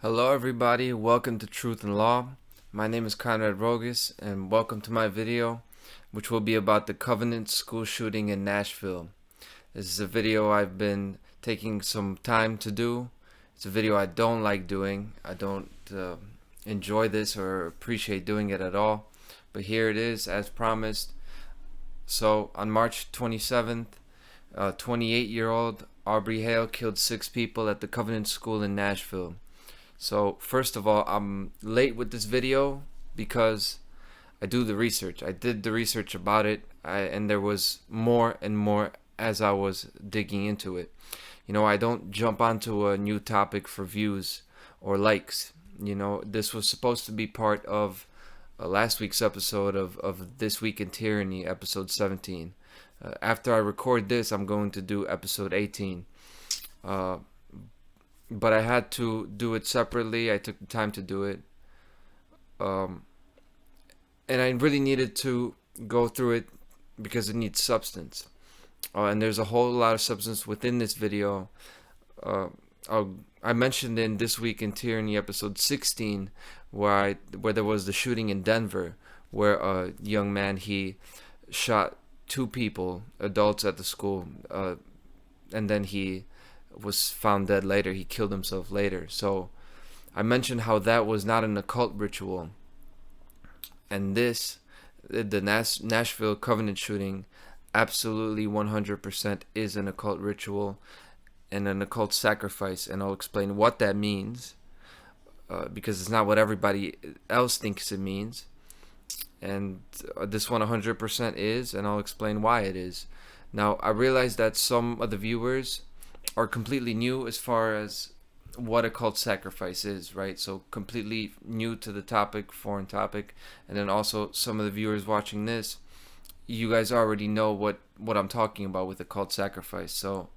Hello everybody, welcome to Truth and Law. My name is Conrad Rogas and welcome to my video, which will be about the Covenant school shooting in Nashville. This is a video I've been taking some time to do. It's a video I don't like doing. I don't enjoy this or appreciate doing it at all. But here it is as promised. So on March 27th, 28-year-old Aubrey Hale killed 6 people at the Covenant school in Nashville. So first of all, I'm late with this video because I do the research. I did the research about it, and there was more and more as I was digging into it. I don't jump onto a new topic for views or likes. This was supposed to be part of last week's episode of This Week in Tyranny, episode 17. After I record this, I'm going to do episode 18. But I had to do it separately. I took the time to do it. And I really needed to go through it because it needs substance. And there's a whole lot of substance within this video. I mentioned in This Week in Tyranny, episode 16, where there was the shooting in Denver, where a young man, he shot 2 people, adults at the school, and then he was found dead later. He killed himself later. So I mentioned how that was not an occult ritual, and this, the Nashville Covenant shooting, absolutely 100% is an occult ritual and an occult sacrifice, and I'll explain what that means, because it's not what everybody else thinks it means, and this one 100% is, and I'll explain why it is. Now, I realize that some of the viewers are completely new as far as what occult sacrifice is, right? So completely new to the topic, foreign topic, and then also some of the viewers watching this, you guys already know what I'm talking about with occult sacrifice. So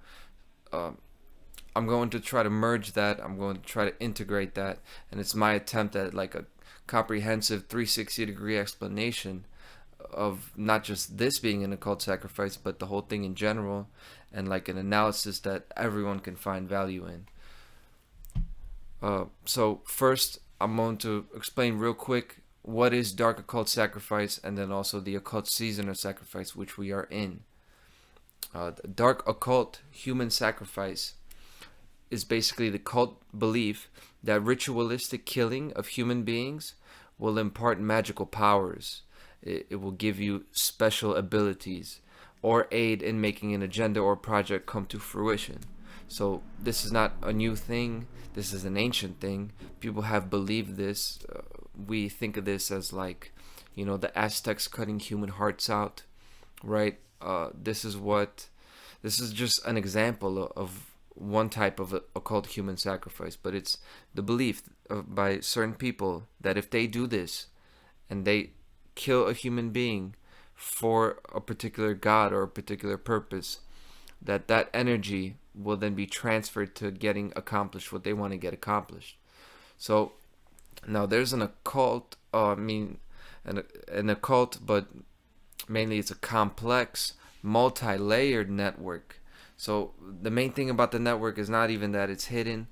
I'm going to try to merge that. I'm going to try to integrate that, and it's my attempt at like a comprehensive 360-degree explanation of not just this being an occult sacrifice, but the whole thing in general, and like an analysis that everyone can find value in. So first, I'm going to explain real quick what is Dark Occult Sacrifice, and then also the occult season of sacrifice, which we are in. Dark Occult human sacrifice is basically the cult belief that ritualistic killing of human beings will impart magical powers. It will give you special abilities or aid in making an agenda or project come to fruition. So this is not a new thing. This is an ancient thing. People have believed this. We think of this as like, the Aztecs cutting human hearts out, right? This is just an example of one type of occult human sacrifice, but it's the belief by certain people that if they do this and they kill a human being for a particular god or a particular purpose, that energy will then be transferred to getting accomplished what they want to get accomplished. So now there's an occult, an occult, but mainly it's a complex, multi-layered network. So the main thing about the network is not even that it's hidden,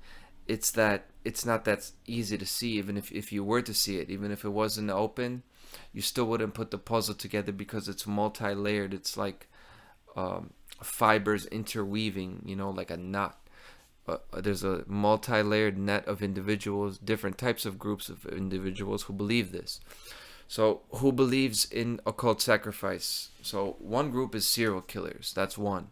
it's that it's not that easy to see. Even if you were to see it, even if it was in the open, you still wouldn't put the puzzle together because it's multi-layered. It's like fibers interweaving, like a knot. There's a multi-layered net of individuals, different types of groups of individuals who believe this. So who believes in occult sacrifice? So one group is serial killers. That's one.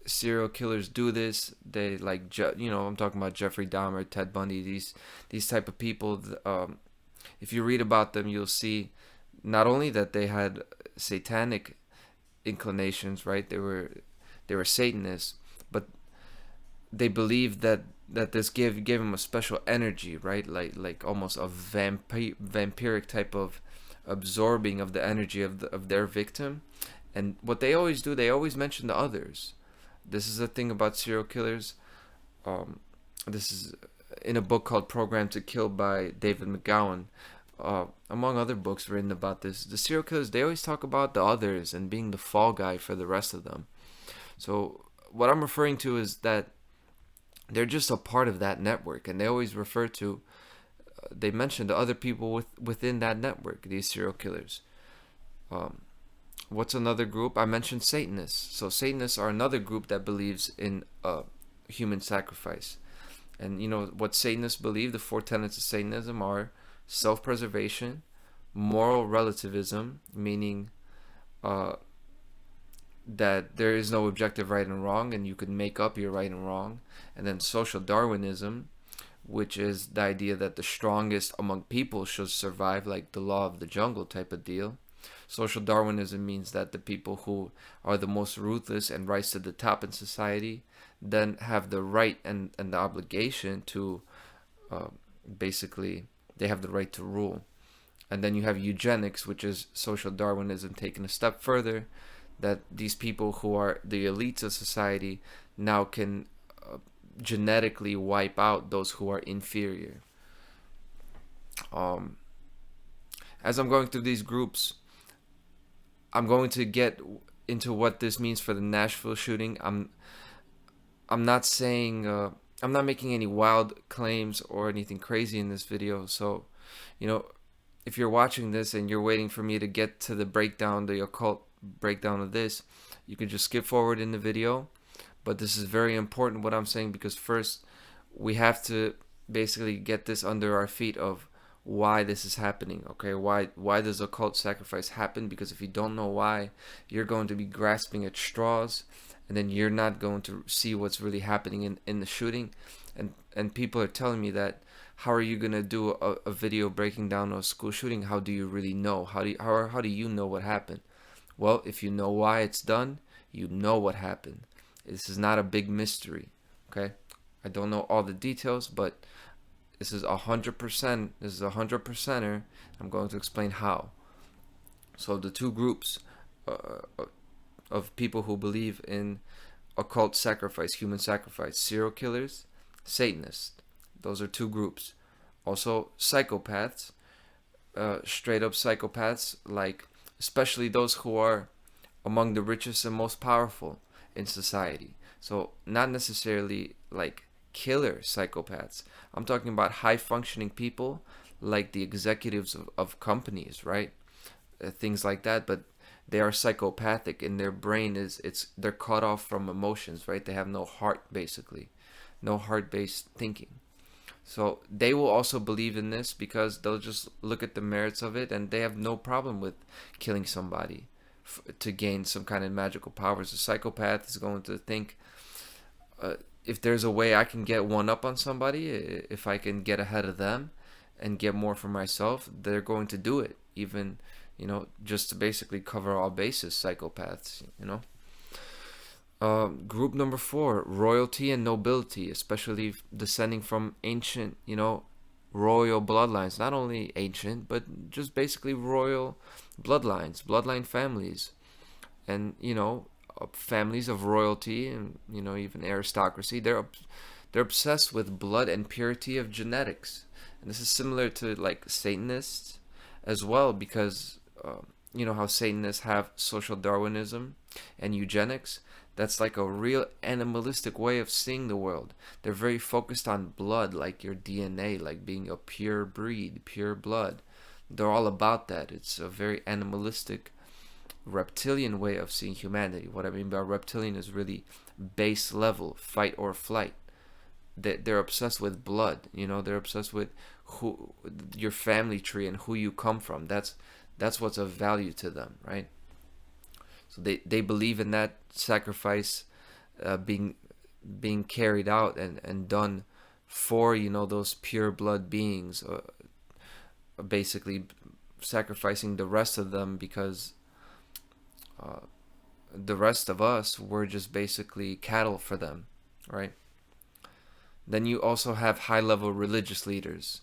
Serial killers do this. They like, I'm talking about Jeffrey Dahmer, Ted Bundy, these type of people. If you read about them, you'll see not only that they had satanic inclinations, right? They were Satanists, but they believed that this gave them a special energy, right? Like almost a vampiric type of absorbing of the energy of their victim. And what they always do, they always mention the others. This is the thing about serial killers. This is in a book called Programmed to Kill by David McGowan. Among other books written about this, the serial killers, they always talk about the others and being the fall guy for the rest of them. So what I'm referring to is that they're just a part of that network, and they always refer to, they mention the other people within that network, these serial killers. What's another group? I mentioned Satanists. So Satanists are another group that believes in human sacrifice. And you know what Satanists believe? The four tenets of Satanism are self-preservation, moral relativism, meaning that there is no objective right and wrong, and you can make up your right and wrong. And then social Darwinism, which is the idea that the strongest among people should survive, like the law of the jungle type of deal. Social Darwinism means that the people who are the most ruthless and rise to the top in society then have the right and the obligation to basically, they have the right to rule. And then you have eugenics, which is social Darwinism taken a step further, that these people who are the elites of society now can genetically wipe out those who are inferior. As I'm going through these groups, I'm going to get into what this means for the Nashville shooting. I'm not saying, I'm not making any wild claims or anything crazy in this video. So, you know, if you're watching this and you're waiting for me to get to the breakdown, the occult breakdown of this, you can just skip forward in the video. But this is very important what I'm saying, because first we have to basically get this under our feet of why this is happening. Okay, why does occult sacrifice happen? Because if you don't know why, you're going to be grasping at straws, and then you're not going to see what's really happening in the shooting. And people are telling me that, how are you gonna do a video breaking down a school shooting? How do you really know? How do you know what happened? Well, if you know why it's done, you know what happened. This is not a big mystery. Okay, I don't know all the details, but this is 100%. This is 100%er. I'm going to explain how. So the two groups of people who believe in occult sacrifice, human sacrifice: serial killers, Satanists. Those are two groups. Also psychopaths, straight up psychopaths, like especially those who are among the richest and most powerful in society. So not necessarily like killer psychopaths. I'm talking about high functioning people like the executives of companies, right? Things like that, but they are psychopathic, and their brain they're cut off from emotions, right? They have no heart, basically, no heart-based thinking. So they will also believe in this because they'll just look at the merits of it, and they have no problem with killing somebody to gain some kind of magical powers. A psychopath is going to think, if there's a way I can get one up on somebody, if I can get ahead of them and get more for myself, they're going to do it, even, you know, just to basically cover all bases. Psychopaths, you know. Group number 4, royalty and nobility, especially descending from ancient, you know, royal bloodlines. Not only ancient, but just basically royal bloodlines, bloodline families, and, you know, families of royalty, and, you know, even aristocracy. They're obsessed with blood and purity of genetics. And this is similar to like Satanists as well, because you know how Satanists have social Darwinism and eugenics. That's like a real animalistic way of seeing the world. They're very focused on blood, like your DNA, like being a pure breed, pure blood. They're all about that. It's a very animalistic, reptilian way of seeing humanity. What I mean by reptilian is really base level, fight or flight. They're obsessed with blood. You know, they're obsessed with who your family tree and who you come from. That's what's of value to them, right? So they believe in that sacrifice being carried out and done for, you know, those pure blood beings, basically sacrificing the rest of them, because the rest of us, we're just basically cattle for them, right? Then you also have high-level religious leaders,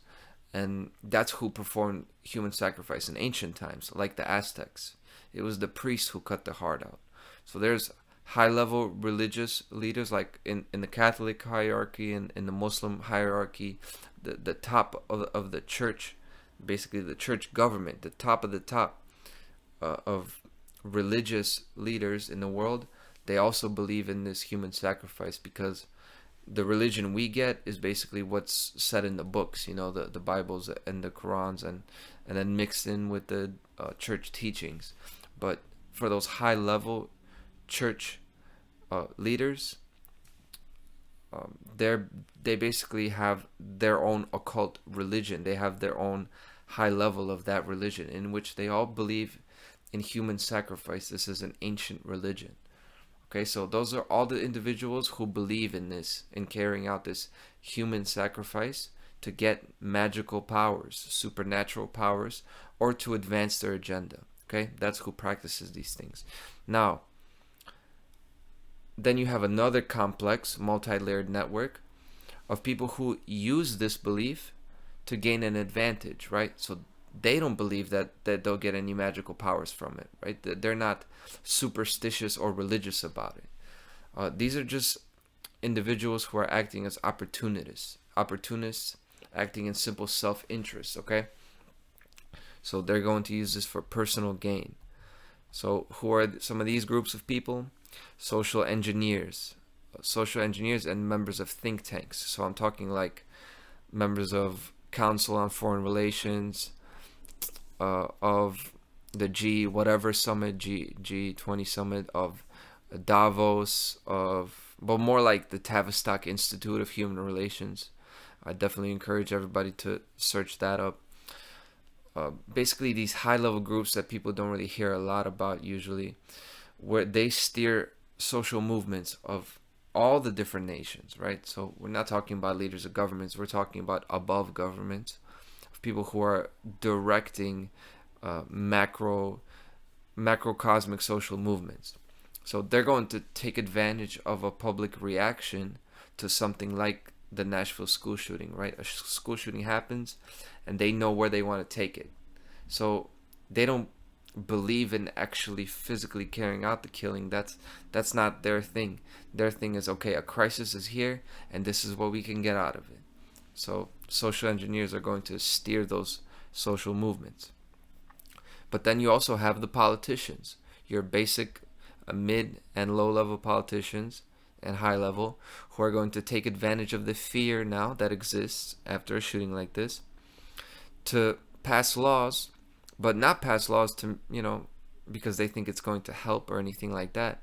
and that's who performed human sacrifice in ancient times, like the Aztecs. It was the priests who cut the heart out. So there's high-level religious leaders, like in the Catholic hierarchy and in the Muslim hierarchy, the top of the church, basically the church government, the top of the top of religious leaders in the world. They also believe in this human sacrifice, because the religion we get is basically what's said in the books, the Bibles and the Qurans, and then mixed in with the church teachings. But for those high level church leaders, they basically have their own occult religion. They have their own high level of that religion, in which they all believe in human sacrifice. This is an ancient religion. Okay, so those are all the individuals who believe in this, in carrying out this human sacrifice to get magical powers, supernatural powers, or to advance their agenda. Okay, that's who practices these things. Now, then you have another complex, multi-layered network of people who use this belief to gain an advantage, right? So they don't believe that they'll get any magical powers from it, right? They're not superstitious or religious about it. These are just individuals who are acting as opportunists acting in simple self-interest, okay? So they're going to use this for personal gain. So who are some of these groups of people? Social engineers and members of think tanks. So I'm talking like members of Council on Foreign Relations, of the G20 summit, of Davos, but more like the Tavistock Institute of Human Relations. I definitely encourage everybody to search that up. Basically, these high-level groups that people don't really hear a lot about usually, where they steer social movements of all the different nations, right? So we're not talking about leaders of governments. We're talking about above governments, of people who are directing macrocosmic social movements. So they're going to take advantage of a public reaction to something like the Nashville school shooting, right? A school shooting happens, and they know where they want to take it. So they don't believe in actually physically carrying out the killing. That's not their thing. Their thing is, okay, a crisis is here, and this is what we can get out of it. So social engineers are going to steer those social movements. But then you also have the politicians, your basic mid and low level politicians and high level, who are going to take advantage of the fear now that exists after a shooting like this to pass laws, but not pass laws to, because they think it's going to help or anything like that.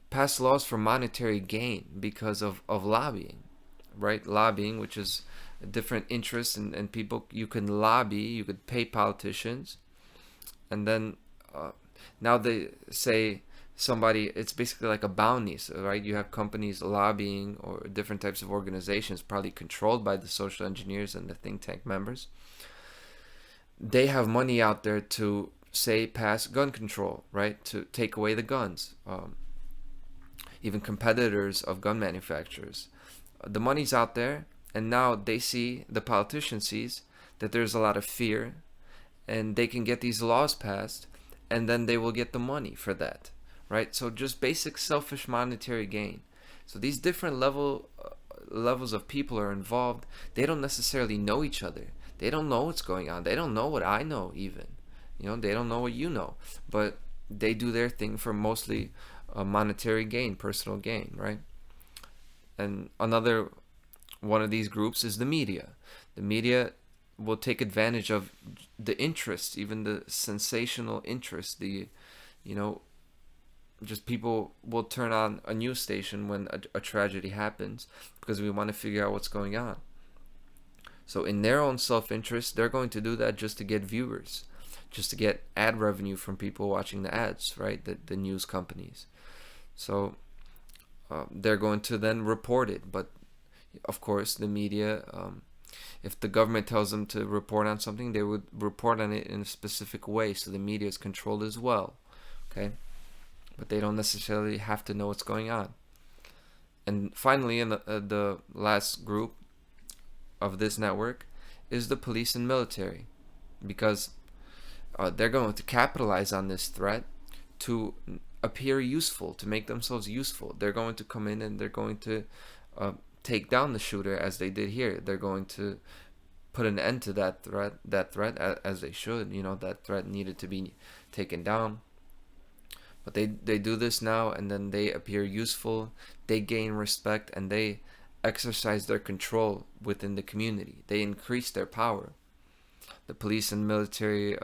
Pass laws for monetary gain because of lobbying, right? Lobbying, which is a different interest, and people, you can lobby, you could pay politicians, and then now they say somebody, it's basically like a bounty, right? You have companies lobbying, or different types of organizations probably controlled by the social engineers and the think tank members. They have money out there to, say, pass gun control, right? To take away the guns. Even competitors of gun manufacturers. The money's out there, and now the politician sees that there's a lot of fear, and they can get these laws passed, and then they will get the money for that, right? So just basic selfish monetary gain. So these different levels of people are involved. They don't necessarily know each other. They don't know what's going on. They don't know what I know even. They don't know what you know. But they do their thing for mostly monetary gain, personal gain, right? And another one of these groups is the media. The media will take advantage of the interest, even the sensational interest. Just people will turn on a news station when a tragedy happens because we want to figure out what's going on. So in their own self-interest, they're going to do that just to get viewers, just to get ad revenue from people watching the ads, right? The news companies. So they're going to then report it. But of course, the media, if the government tells them to report on something, they would report on it in a specific way. So the media is controlled as well, okay? But they don't necessarily have to know what's going on. And finally, in the last group of this network is the police and military, because they're going to capitalize on this threat to appear useful, to make themselves useful. They're going to come in and they're going to take down the shooter, as they did here. They're going to put an end to that threat as they should. That threat needed to be taken down. But they do this now, and then they appear useful, they gain respect, and they exercise their control within the community. They increase their power. The police and military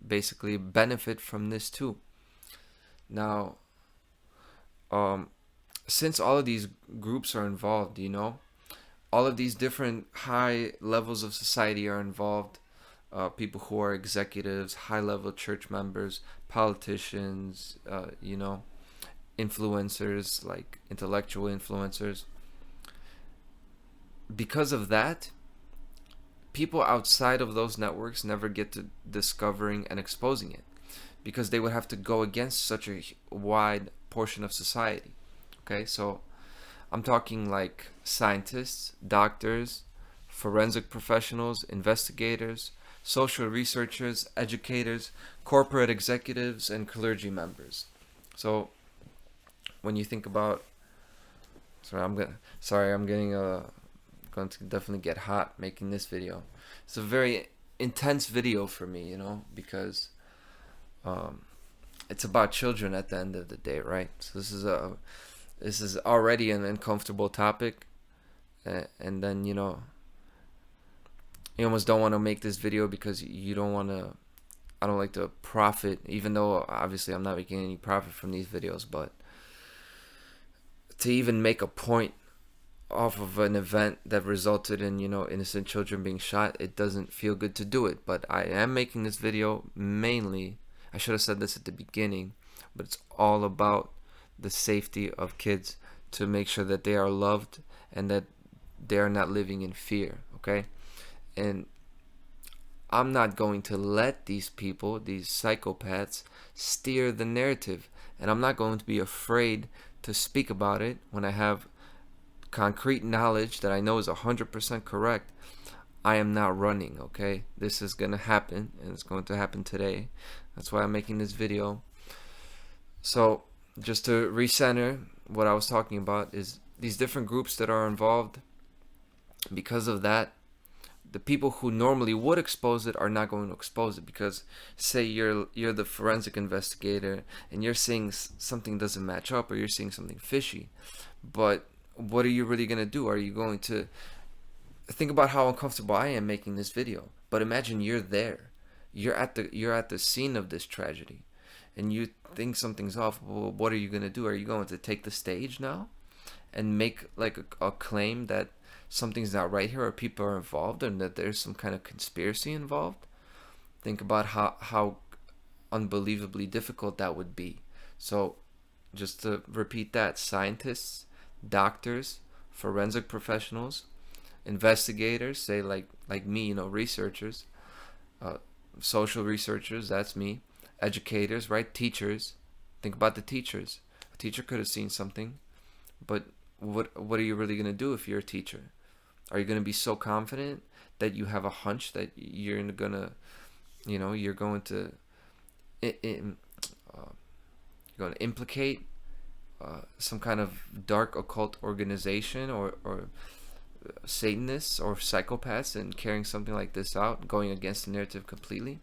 basically benefit from this too. Now, since all of these groups are involved, all of these different high levels of society are involved. People who are executives, high-level church members, politicians, influencers, like intellectual influencers. Because of that, people outside of those networks never get to discovering and exposing it, because they would have to go against such a wide portion of society. Okay, so I'm talking like scientists, doctors, forensic professionals, investigators, social researchers, educators, corporate executives, and clergy members. So when you think about, I'm going to definitely get hot making this video. It's a very intense video for me, because it's about children at the end of the day, right? So this is already an uncomfortable topic, and then you almost don't want to make this video because you don't want to. I don't like to profit, even though obviously I'm not making any profit from these videos, but to even make a point off of an event that resulted in innocent children being shot, it doesn't feel good to do it. But I am making this video mainly, I should have said this at the beginning, but it's all about the safety of kids, to make sure that they are loved and that they are not living in fear. Okay, and I'm not going to let these people, these psychopaths, steer the narrative, and I'm not going to be afraid to speak about it when I have concrete knowledge that I know is 100% correct. I am not running. Okay, this is gonna happen, and it's going to happen today. That's why I'm making this video. So just to recenter, what I was talking about is these different groups that are involved. Because of that, the people who normally would expose it are not going to expose it, because say you're the forensic investigator and you're seeing something doesn't match up, or you're seeing something fishy, but what are you really going to do? Are you going to think about how uncomfortable I am making this video? But imagine you're there. You're at the scene of this tragedy, and you think something's off. Well, what are you going to do? Are you going to take the stage now and make like a claim that something's not right here, or people are involved, and that there's some kind of conspiracy involved? Think about how unbelievably difficult that would be. So just to repeat that, scientists, doctors, forensic professionals, investigators, say like me, researchers, social researchers, that's me, educators, right? Teachers. Think about the teachers. A teacher could have seen something, but what are you really going to do if you're a teacher? Are you going to be so confident that you have a hunch that you're going to, you're going to implicate some kind of dark occult organization or Satanists or psychopaths in carrying something like this out, going against the narrative completely?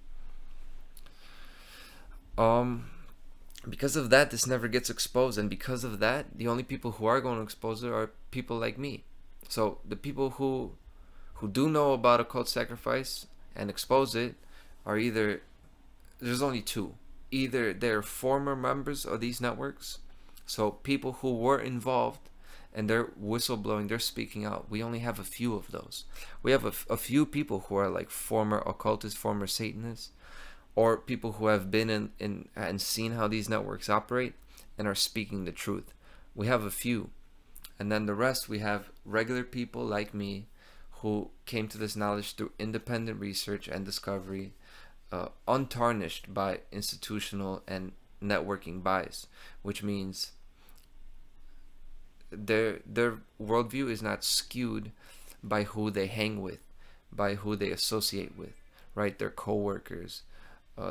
Because of that, this never gets exposed, and because of that, the only people who are going to expose it are people like me. So the people who do know about occult sacrifice and expose it are either, there's only two. Either they're former members of these networks, so people who were involved and they're whistleblowing, they're speaking out. We only have a few of those. We have a few people who are like former occultists, former Satanists, or people who have been in and seen how these networks operate and are speaking the truth. We have a few. And then the rest, we have regular people like me who came to this knowledge through independent research and discovery, untarnished by institutional and networking bias, which means their worldview is not skewed by who they hang with, by who they associate with, right? Their coworkers,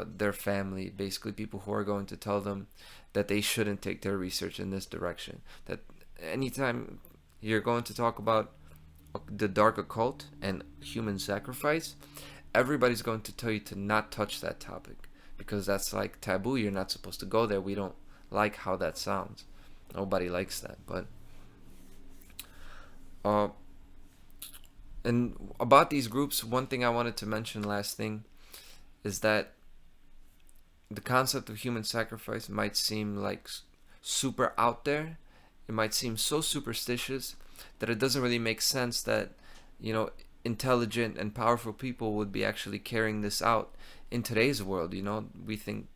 their family, basically people who are going to tell them that they shouldn't take their research in this direction. That anytime you're going to talk about the dark occult and human sacrifice, everybody's going to tell you to not touch that topic because that's like taboo. You're not supposed to go there. We don't like how that sounds. Nobody likes that. But Uh, and about these groups, one thing I wanted to mention, last thing, is that the concept of human sacrifice might seem like super out there. It might seem so superstitious that it doesn't really make sense that, intelligent and powerful people would be actually carrying this out in today's world. We think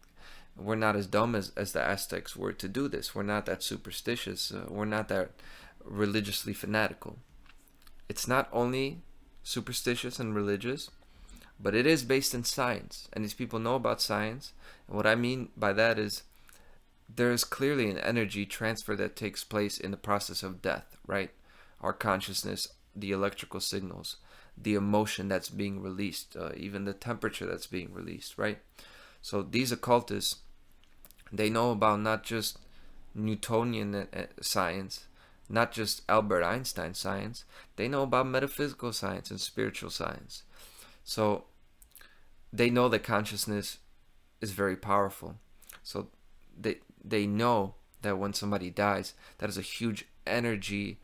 we're not as dumb as the Aztecs were to do this. We're not that superstitious. We're not that religiously fanatical. It's not only superstitious and religious, but it is based in science, and these people know about science. And what I mean by that is there is clearly an energy transfer that takes place in the process of death, right? Our consciousness, the electrical signals, the emotion that's being released, even the temperature that's being released, right? So these occultists, they know about not just Newtonian science, not just Albert Einstein science, they know about metaphysical science and spiritual science. So they know that consciousness is very powerful. So they know that when somebody dies, that is a huge energy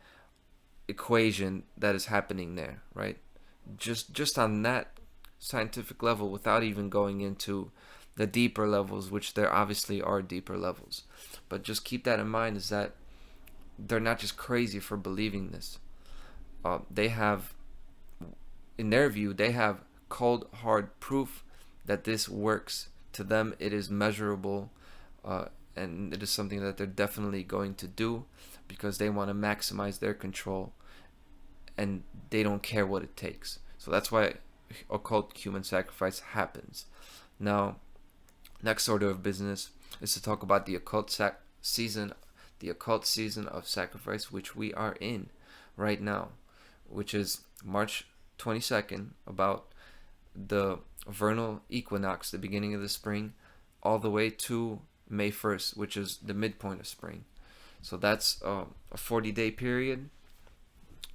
equation that is happening there, right? Just on that scientific level, without even going into the deeper levels, which there obviously are deeper levels. But just keep that in mind, is that they're not just crazy for believing this. They have, in their view, they have cold, hard proof that this works. To them, it is measurable, and it is something that they're definitely going to do because they want to maximize their control, and they don't care what it takes. So that's why occult human sacrifice happens. Now, next order of business is to talk about the occult season of sacrifice, which we are in right now, which is March 22nd, about the vernal equinox, the beginning of the spring, all the way to May 1st, which is the midpoint of spring. So that's a 40-day period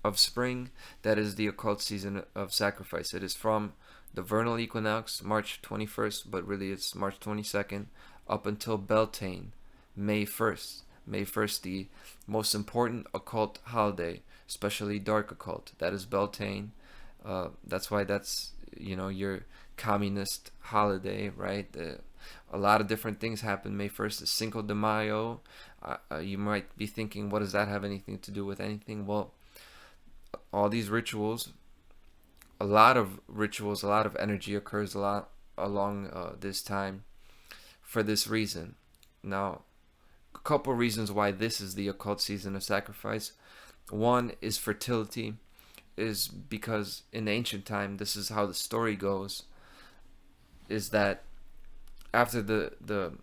of spring. That is the occult season of sacrifice. It is from the vernal equinox, March 21st, but really it's March 22nd, up until Beltane, May 1st. May 1st, the most important occult holiday, especially Dark Occult. That is Beltane. That's why that's, your communist holiday, right? A lot of different things happen May 1st. It's Cinco de Mayo. You might be thinking, what does that have anything to do with anything? Well, all these rituals, a lot of energy occurs a lot along this time for this reason. Now, a couple reasons why this is the occult season of sacrifice. One is fertility, is because in ancient time, this is how the story goes, is that after the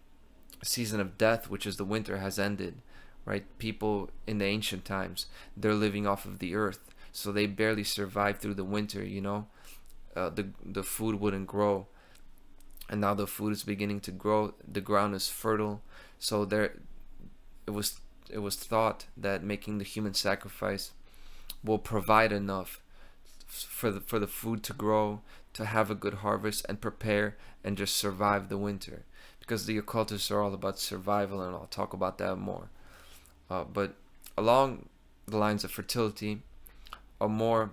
season of death, which is the winter, has ended, right? People in the ancient times, they're living off of the earth, so they barely survive through the winter, the food wouldn't grow, and now the food is beginning to grow. The ground is fertile, so it was thought that making the human sacrifice will provide enough for the food to grow, to have a good harvest, and prepare and just survive the winter, because the occultists are all about survival, and I'll talk about that more. But along the lines of fertility, a more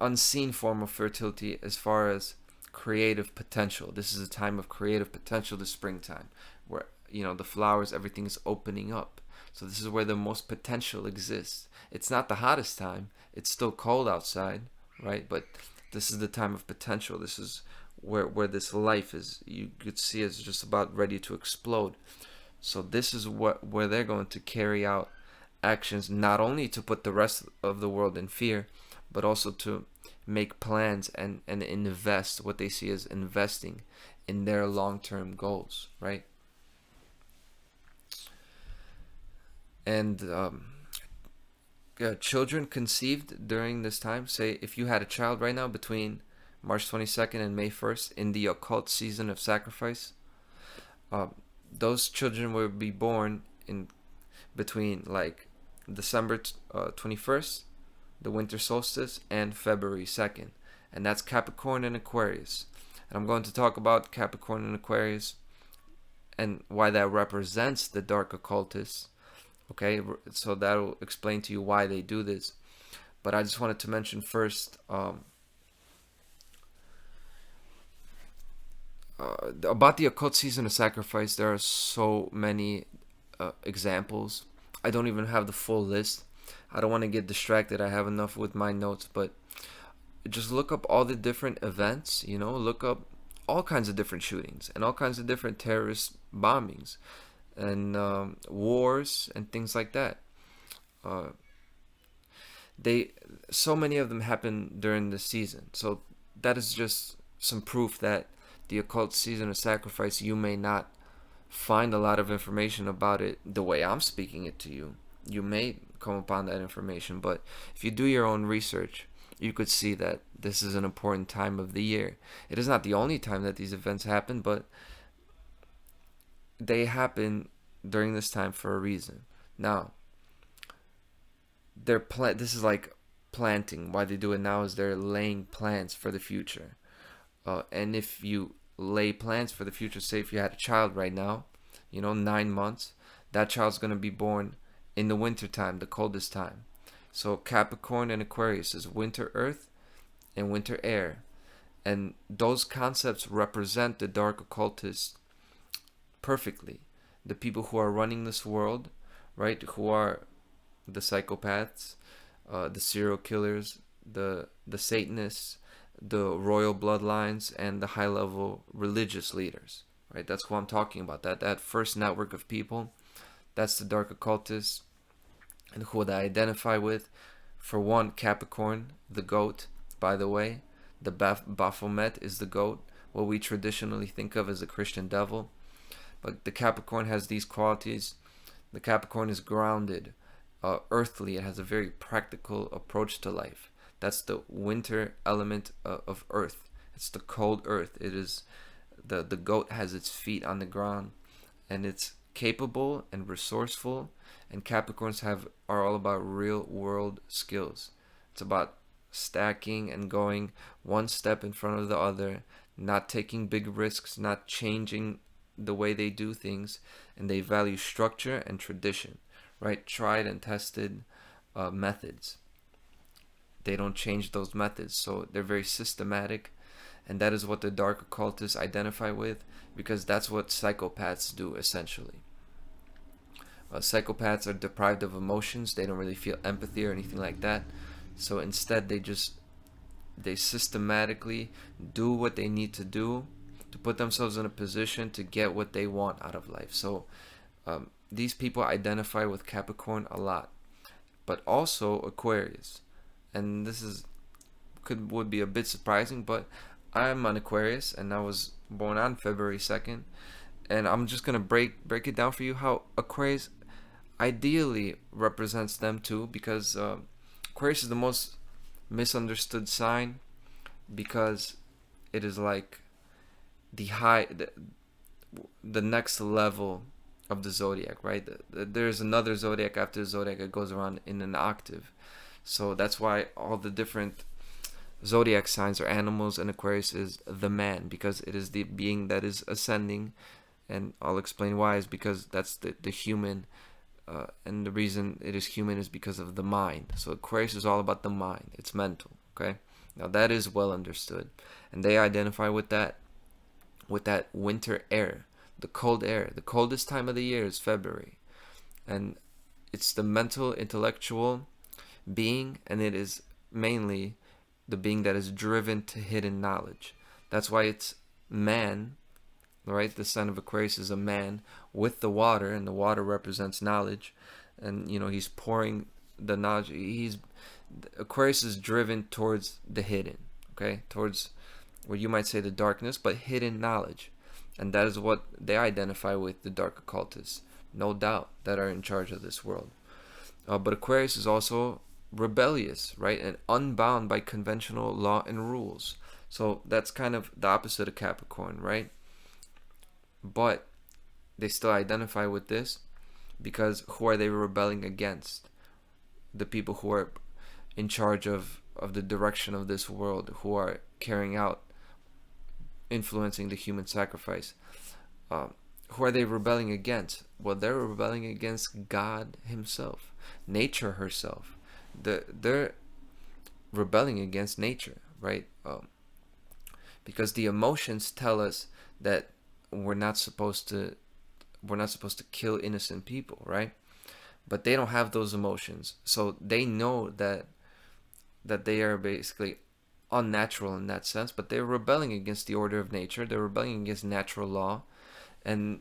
unseen form of fertility as far as creative potential. This is a time of creative potential, the springtime, where the flowers, everything is opening up. So this is where the most potential exists. It's not the hottest time. It's still cold outside, right? But this is the time of potential. This is where this life is. You could see it's just about ready to explode. So this is where they're going to carry out actions, not only to put the rest of the world in fear, but also to make plans and invest what they see as investing in their long-term goals, right? And children conceived during this time, say if you had a child right now between March 22nd and May 1st in the occult season of sacrifice, those children will be born in between like December 21st, the winter solstice, and February 2nd. And that's Capricorn and Aquarius. And I'm going to talk about Capricorn and Aquarius and why that represents the dark occultists. Okay, so that'll explain to you why they do this. But I just wanted to mention first about the occult season of sacrifice. There are so many examples. I don't even have the full list. I don't want to get distracted. I have enough with my notes, but just look up all the different events, look up all kinds of different shootings and all kinds of different terrorist bombings and wars and things like that. So many of them happen during the season. So that is just some proof that the occult season of sacrifice, you may not find a lot of information about it the way I'm speaking it to you. You may come upon that information, but if you do your own research, you could see that this is an important time of the year. It is not the only time that these events happen, but they happen during this time for a reason. Now, this is like planting. Why they do it now is they're laying plans for the future. And if you lay plans for the future, say if you had a child right now, 9 months, that child's going to be born in the winter time, the coldest time. So Capricorn and Aquarius is winter earth and winter air. And those concepts represent the dark occultists perfectly. The people who are running this world, right? Who are the psychopaths, the serial killers, the Satanists, the royal bloodlines, and the high-level religious leaders, right? That's who I'm talking about. That first network of people, that's the dark occultists, and who they identify with. For one, Capricorn, the goat, by the way. The Baphomet is the goat, what we traditionally think of as the Christian devil. But the Capricorn has these qualities. The Capricorn is grounded, earthly. It has a very practical approach to life. That's the winter element of earth. It's the cold earth. It is the goat has its feet on the ground, and it's capable and resourceful. And Capricorns are all about real world skills. It's about stacking and going one step in front of the other, not taking big risks, not changing the way they do things, and they value structure and tradition, right? Tried and tested methods. They don't change those methods, so they're very systematic, and that is what the dark occultists identify with, because that's what psychopaths do essentially. Psychopaths are deprived of emotions. They don't really feel empathy or anything like that, so instead they systematically do what they need to do to put themselves in a position to get what they want out of life. So these people identify with Capricorn a lot, but also Aquarius. And this would be a bit surprising, but I'm an Aquarius, and I was born on February 2nd, and I'm just gonna break it down for you how Aquarius ideally represents them too, because Aquarius is the most misunderstood sign, because it is like the next level of the zodiac, right? There's another zodiac after the zodiac that goes around in an octave. So that's why all the different zodiac signs are animals, and Aquarius is the man, because it is the being that is ascending. And I'll explain why, is because that's the human, and the reason it is human is because of the mind. So Aquarius is all about the mind. It's mental, okay? Now that is well understood, and they identify with that winter air, the cold air. The coldest time of the year is February, and it's the mental, intellectual being, and it is mainly the being that is driven to hidden knowledge. That's why it's man, right? The son of Aquarius is a man with the water, and the water represents knowledge, and he's pouring the knowledge. Aquarius is driven towards the hidden, okay, towards what you might say the darkness, but hidden knowledge. And that is what they identify with, the dark occultists, no doubt, that are in charge of this world. But Aquarius is also rebellious, right, and unbound by conventional law and rules. So that's kind of the opposite of Capricorn, right? But they still identify with this, because who are they rebelling against? The people who are in charge of the direction of this world, who are carrying out, influencing the human sacrifice. Who are they rebelling against? Well, they're rebelling against God himself, nature herself. rebelling against nature, right? Because the emotions tell us that we're not supposed to kill innocent people, right? But they don't have those emotions, so they know that they are basically unnatural in that sense, but they're rebelling against the order of nature. They're rebelling against natural law, and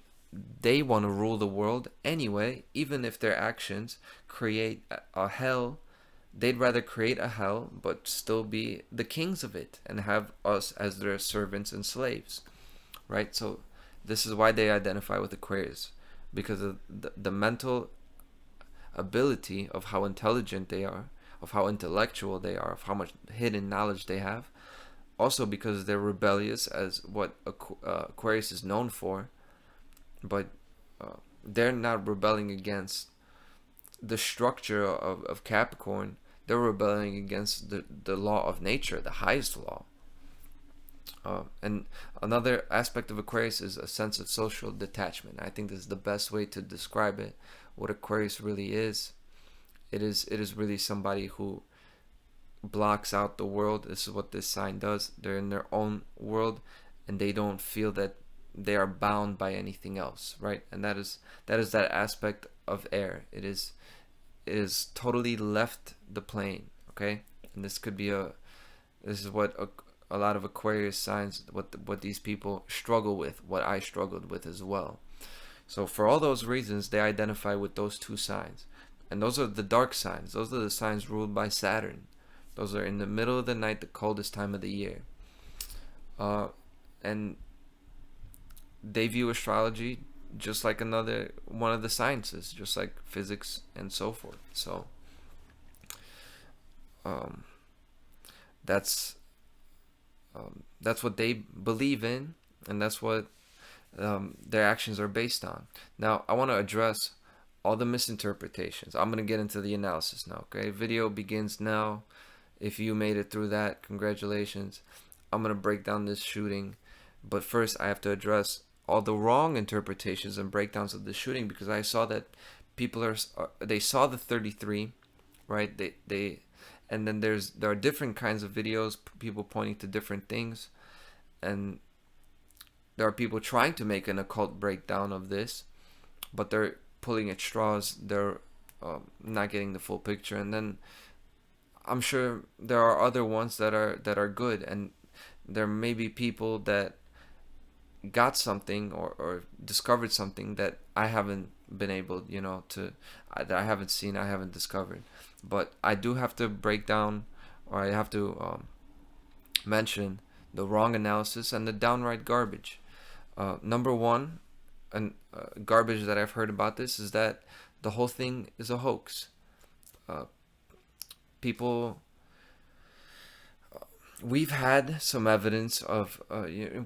they want to rule the world anyway. Even if their actions create a hell, they'd rather create a hell but still be the kings of it and have us as their servants and slaves, right? So this is why they identify with Aquarius, because of the mental ability of how intelligent they are, of how intellectual they are, of how much hidden knowledge they have. Also because they're rebellious, as what Aquarius is known for, but they're not rebelling against the structure of Capricorn. They're rebelling against the law of nature, the highest law. And another aspect of Aquarius is a sense of social detachment. I think this is the best way to describe it. What Aquarius really is. It is really somebody who blocks out the world. This is what this sign does. They're in their own world, and they don't feel that they are bound by anything else, right? And that is that aspect of air. It is totally left the plane, okay? And this is what a lot of Aquarius signs, what these people struggle with, what I struggled with as well. So for all those reasons, they identify with those two signs. And those are the dark signs. Those are the signs ruled by Saturn. Those are in the middle of the night, the coldest time of the year. And they view astrology just like another one of the sciences, just like physics and so forth. So that's what they believe in, and that's what their actions are based on. Now, I want to address all the misinterpretations. I'm going to get into the analysis now, okay? Video begins now. If you made it through that, congratulations. I'm going to break down this shooting, but first I have to address all the wrong interpretations and breakdowns of the shooting, because I saw that people they saw the 33, right? They and then there are different kinds of videos, people pointing to different things, and there are people trying to make an occult breakdown of this, but they're pulling at straws. They're not getting the full picture. And then I'm sure there are other ones that are good, and there may be people that got something or discovered something that I haven't been able, that I haven't seen, I haven't discovered. But I do have to break down, or I have to mention the wrong analysis and the downright garbage. Number one, and garbage that I've heard about this is that the whole thing is a hoax. We've had some evidence of,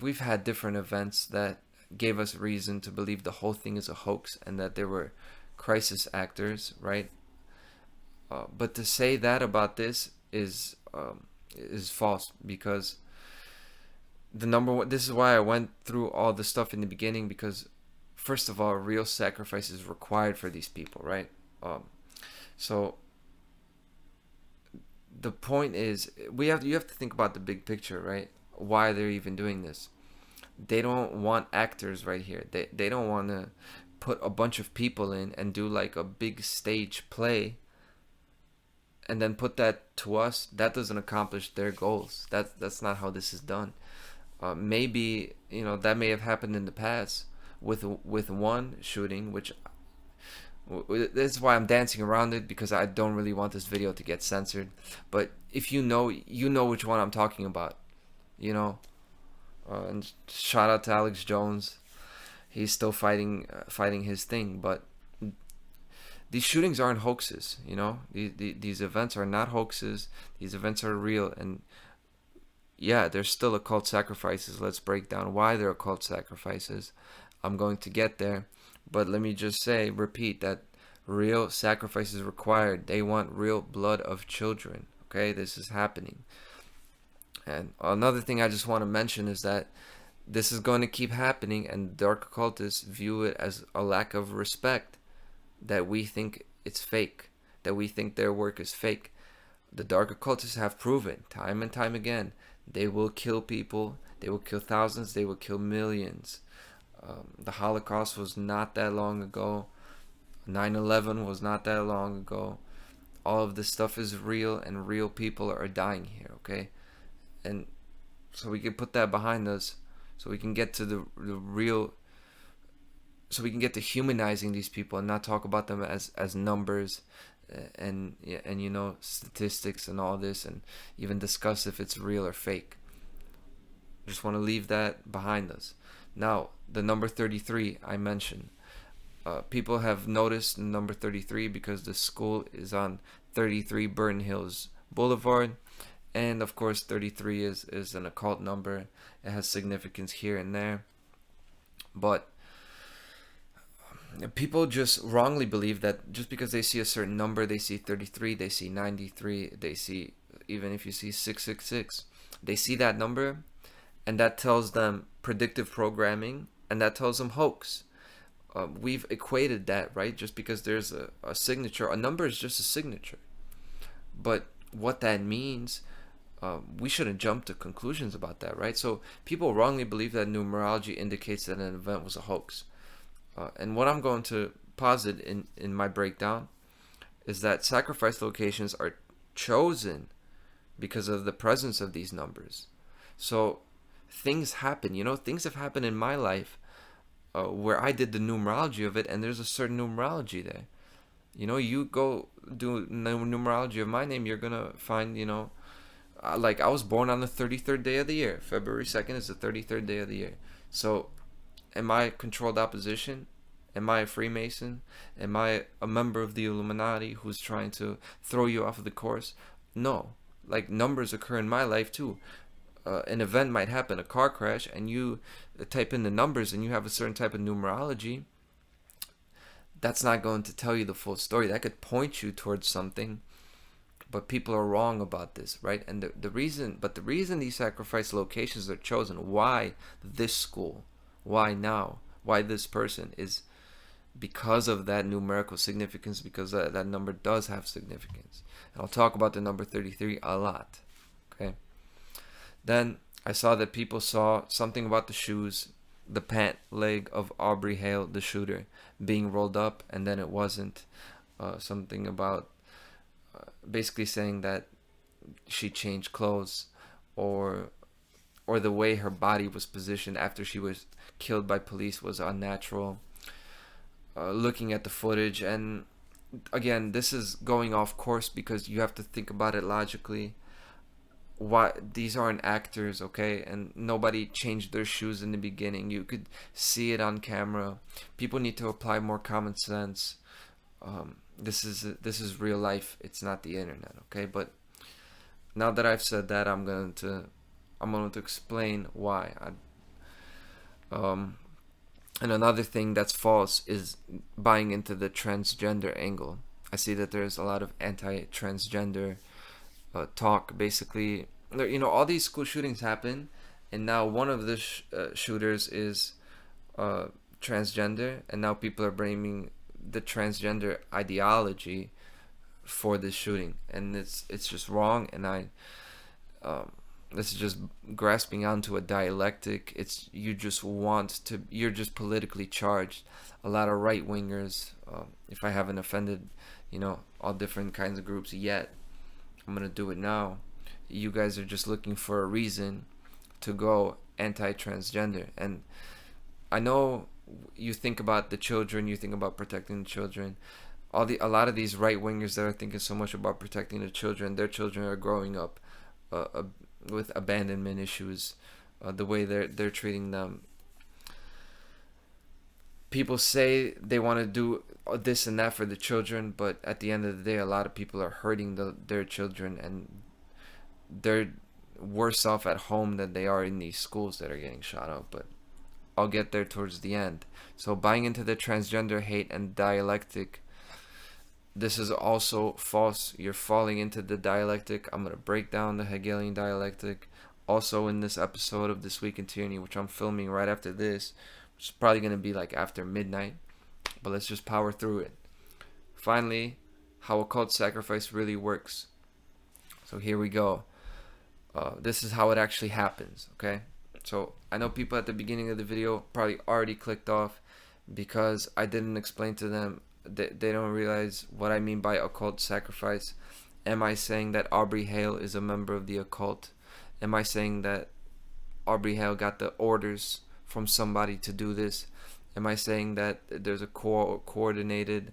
we've had different events that gave us reason to believe the whole thing is a hoax and that there were crisis actors, right? But to say that about this is false, because this is why I went through all the stuff in the beginning, because first of all, real sacrifice is required for these people, right? So the point is, you have to think about the big picture, right? Why they're even doing this. They don't want actors right here. They don't want to put a bunch of people in and do like a big stage play and then put that to us. That doesn't accomplish their goals. That's not how this is done. Maybe that may have happened in the past with one shooting, which this is why I'm dancing around it, because I don't really want this video to get censored. But if you know which one I'm talking about, and shout out to Alex Jones, he's still fighting his thing. But these shootings aren't hoaxes, these events are not hoaxes. These events are real, and yeah, there's still occult sacrifices. Let's break down why they're occult sacrifices. I'm going to get there. But let me just repeat that real sacrifice is required. They want real blood of children. Okay, this is happening. And another thing I just want to mention is that this is going to keep happening, and dark occultists view it as a lack of respect, that we think it's fake, that we think their work is fake. The dark occultists have proven time and time again they will kill people, they will kill thousands, they will kill millions. The Holocaust was not that long ago. 9/11 was not that long ago. All of this stuff is real, and real people are dying here, okay? And so we can put that behind us, so we can get to the real, so we can get to humanizing these people and not talk about them as numbers and you know, statistics and all this, and even discuss if it's real or fake. Just want to leave that behind us. Now, the number 33 I mentioned. People have noticed the number 33 because the school is on 33 Burn Hills Boulevard. And of course, 33 is an occult number. It has significance here and there. But people just wrongly believe that just because they see a certain number, they see 33, they see 93, they see, even if you see 666, they see that number, and that tells them predictive programming, and that tells them hoax. We've equated that, right? Just because there's a signature, a number is just a signature. But what that means, we shouldn't jump to conclusions about that, right? So people wrongly believe that numerology indicates that an event was a hoax. And what I'm going to posit in my breakdown is that sacrifice locations are chosen because of the presence of these numbers. So things happen, you know, things have happened in my life where I did the numerology of it, and there's a certain numerology there. You know, you go do numerology of my name, you're going to find, you know, like I was born on the 33rd day of the year. February 2nd is the 33rd day of the year. So am I controlled opposition? Am I a Freemason? Am I a member of the Illuminati who's trying to throw you off of the course? No. Like, numbers occur in my life too. An event might happen, a car crash, and you type in the numbers and you have a certain type of numerology. That's not going to tell you the full story. That could point you towards something, but people are wrong about this, right? And the reason these sacrifice locations are chosen, why this school, why now, why this person, is because of that numerical significance, because that number does have significance. And I'll talk about the number 33 a lot, okay? Then I saw that people saw something about the shoes, the pant leg of Aubrey Hale, the shooter, being rolled up, and then it wasn't. Something about basically saying that she changed clothes, or the way her body was positioned after she was killed by police was unnatural. Looking at the footage, and again, this is going off course because you have to think about it logically. Why these aren't actors, okay? And nobody changed their shoes in the beginning. You could see it on camera. People need to apply more common sense. This is real life. It's not the internet, okay? But now that I've said that, I'm going to explain why. And another thing that's false is buying into the transgender angle. I see that there's a lot of anti-transgender talk. Basically, you know, all these school shootings happen, and now one of the shooters is transgender, and now people are blaming the transgender ideology for this shooting, and it's just wrong. And this is just grasping onto a dialectic. You're just politically charged. A lot of right wingers. If I haven't offended, you know, all different kinds of groups yet, I'm gonna do it now. You guys are just looking for a reason to go anti-transgender, and I know you think about the children, you think about protecting the children. A lot of these right wingers that are thinking so much about protecting the children, their children are growing up with abandonment issues, the way they're treating them. People say they want to do this and that for the children, but at the end of the day, a lot of people are hurting their children, and they're worse off at home than they are in these schools that are getting shot up. But I'll get there towards the end. So buying into the transgender hate and dialectic, this is also false. You're falling into the dialectic. I'm going to break down the Hegelian dialectic also in this episode of This Week in Tyranny, which I'm filming right after this, which is probably going to be like after midnight. But let's just power through it. Finally, how occult sacrifice really works. So here we go. This is how it actually happens, okay? So I know people at the beginning of the video probably already clicked off because I didn't explain to them. They don't realize what I mean by occult sacrifice. Am I saying that Aubrey Hale is a member of the occult? Am I saying that Aubrey Hale got the orders from somebody to do this? Am I saying that there's a coordinated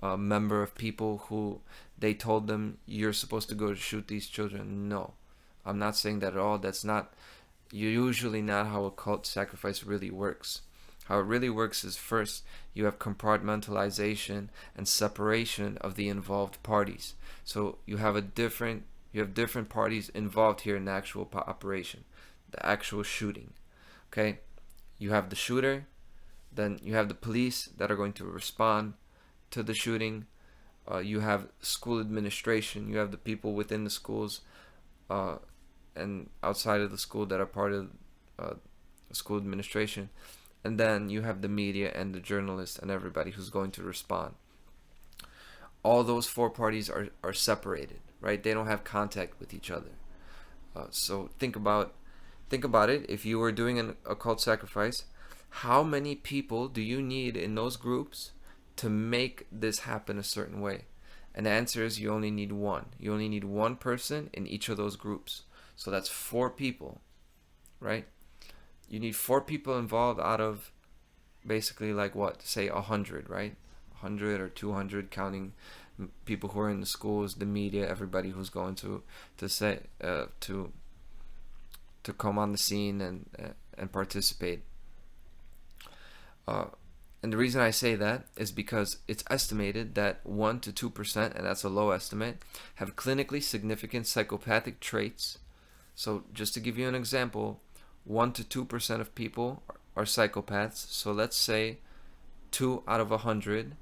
member of people who they told them you're supposed to go to shoot these children? No, I'm not saying that at all. That's not usually not how occult sacrifice really works. How it really works is, first you have compartmentalization and separation of the involved parties. So you have different parties involved here in the actual operation, the actual shooting. Okay, you have the shooter, then you have the police that are going to respond to the shooting. You have school administration. You have the people within the schools and outside of the school that are part of school administration. And then you have the media and the journalists and everybody who's going to respond. All those four parties are separated, right? They don't have contact with each other. So think about it. If you were doing an occult sacrifice, how many people do you need in those groups to make this happen a certain way? And the answer is you only need one. You only need one person in each of those groups. So that's 4 people, right? You need 4 people involved out of basically like what? Say 100, right? 100 or 200, counting people who are in the schools, the media, everybody who's going to come on the scene and participate. And the reason I say that is because it's estimated that 1 to 2%, and that's a low estimate, have clinically significant psychopathic traits. So just to give you an example, 1 to 2% of people are psychopaths. So let's say 2 out of 100.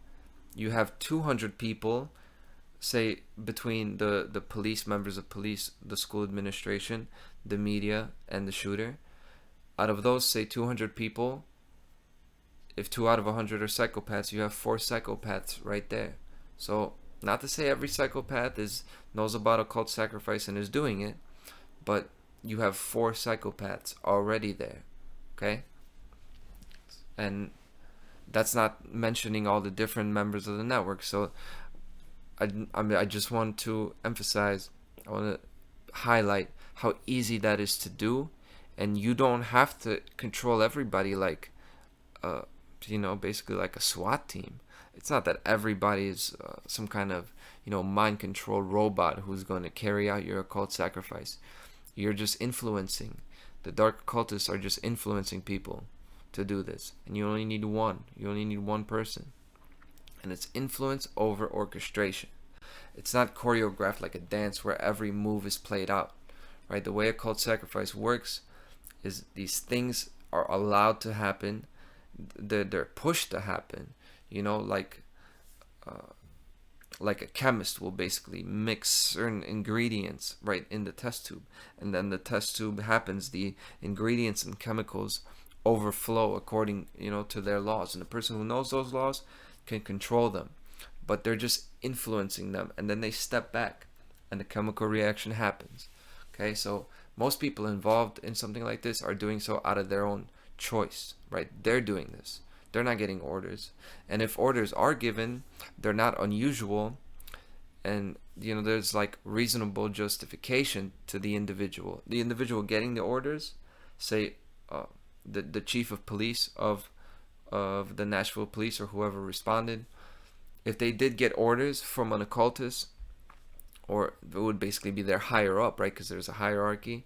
You have 200 people, say between the police, members of police, the school administration, the media, and the shooter. Out of those, say 200 people, if 2 out of 100 are psychopaths, you have 4 psychopaths right there. So not to say every psychopath knows about occult sacrifice and is doing it, but you have 4 psychopaths already there, okay? And that's not mentioning all the different members of the network. So I just want to emphasize, I want to highlight how easy that is to do, and you don't have to control everybody like basically like a SWAT team. It's not that everybody is some kind of mind control robot who's going to carry out your occult sacrifice. You're just influencing. The dark occultists are just influencing people to do this, and you only need one. You only need one person, and it's influence over orchestration. It's not choreographed like a dance where every move is played out, right? The way occult sacrifice works is these things are allowed to happen. They're pushed to happen, like a chemist will basically mix certain ingredients right in the test tube, and then the test tube happens, the ingredients and chemicals overflow according to their laws, and the person who knows those laws can control them, but they're just influencing them, and then they step back and the chemical reaction happens. Okay, so most people involved in something like this are doing so out of their own choice, right? They're doing this. They're not getting orders. And if orders are given, they're not unusual. And, there's like reasonable justification to the individual. The individual getting the orders, say the chief of police of the Nashville police or whoever responded, if they did get orders from an occultist, or it would basically be their higher up, right? Because there's a hierarchy.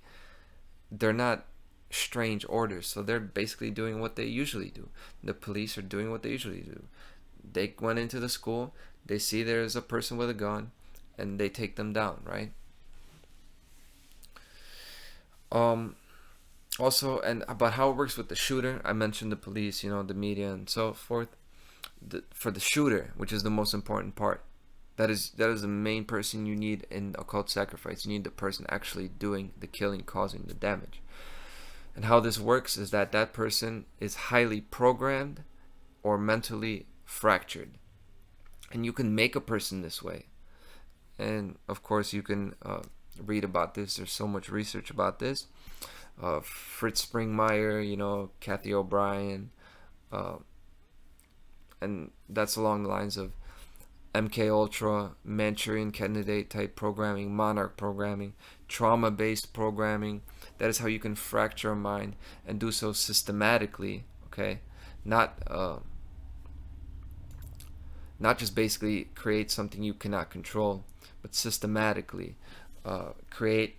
They're not strange orders, so they're basically doing what they usually do. The police are doing what they usually do. They went into the school, they see there's a person with a gun, and they take them down, right? Also, and about how it works with the shooter, I mentioned the police, the media and so forth. For the shooter, which is the most important part, that is the main person you need in occult sacrifice. You need the person actually doing the killing, causing the damage. And how this works is that person is highly programmed or mentally fractured. And you can make a person this way. And of course you can read about this. There's so much research about this. Fritz Springmeier, you know, Kathy O'Brien, uh, and that's along the lines of MK Ultra, Manchurian Candidate type programming, monarch programming, trauma-based programming. That is how you can fracture a mind and do so systematically. Okay, not not just basically create something you cannot control, but systematically create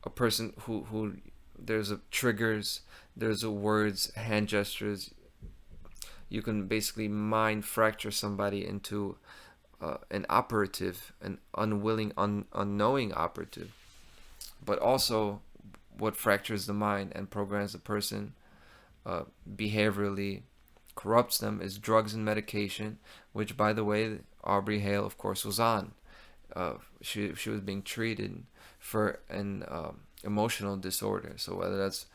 a person who there's a triggers, there's a words, hand gestures. You can basically mind fracture somebody into an operative, an unwilling, unknowing operative. But also, what fractures the mind and programs the person behaviorally, corrupts them, is drugs and medication, which, by the way, Aubrey Hale, of course, was on. She was being treated for an emotional disorder. So whether that's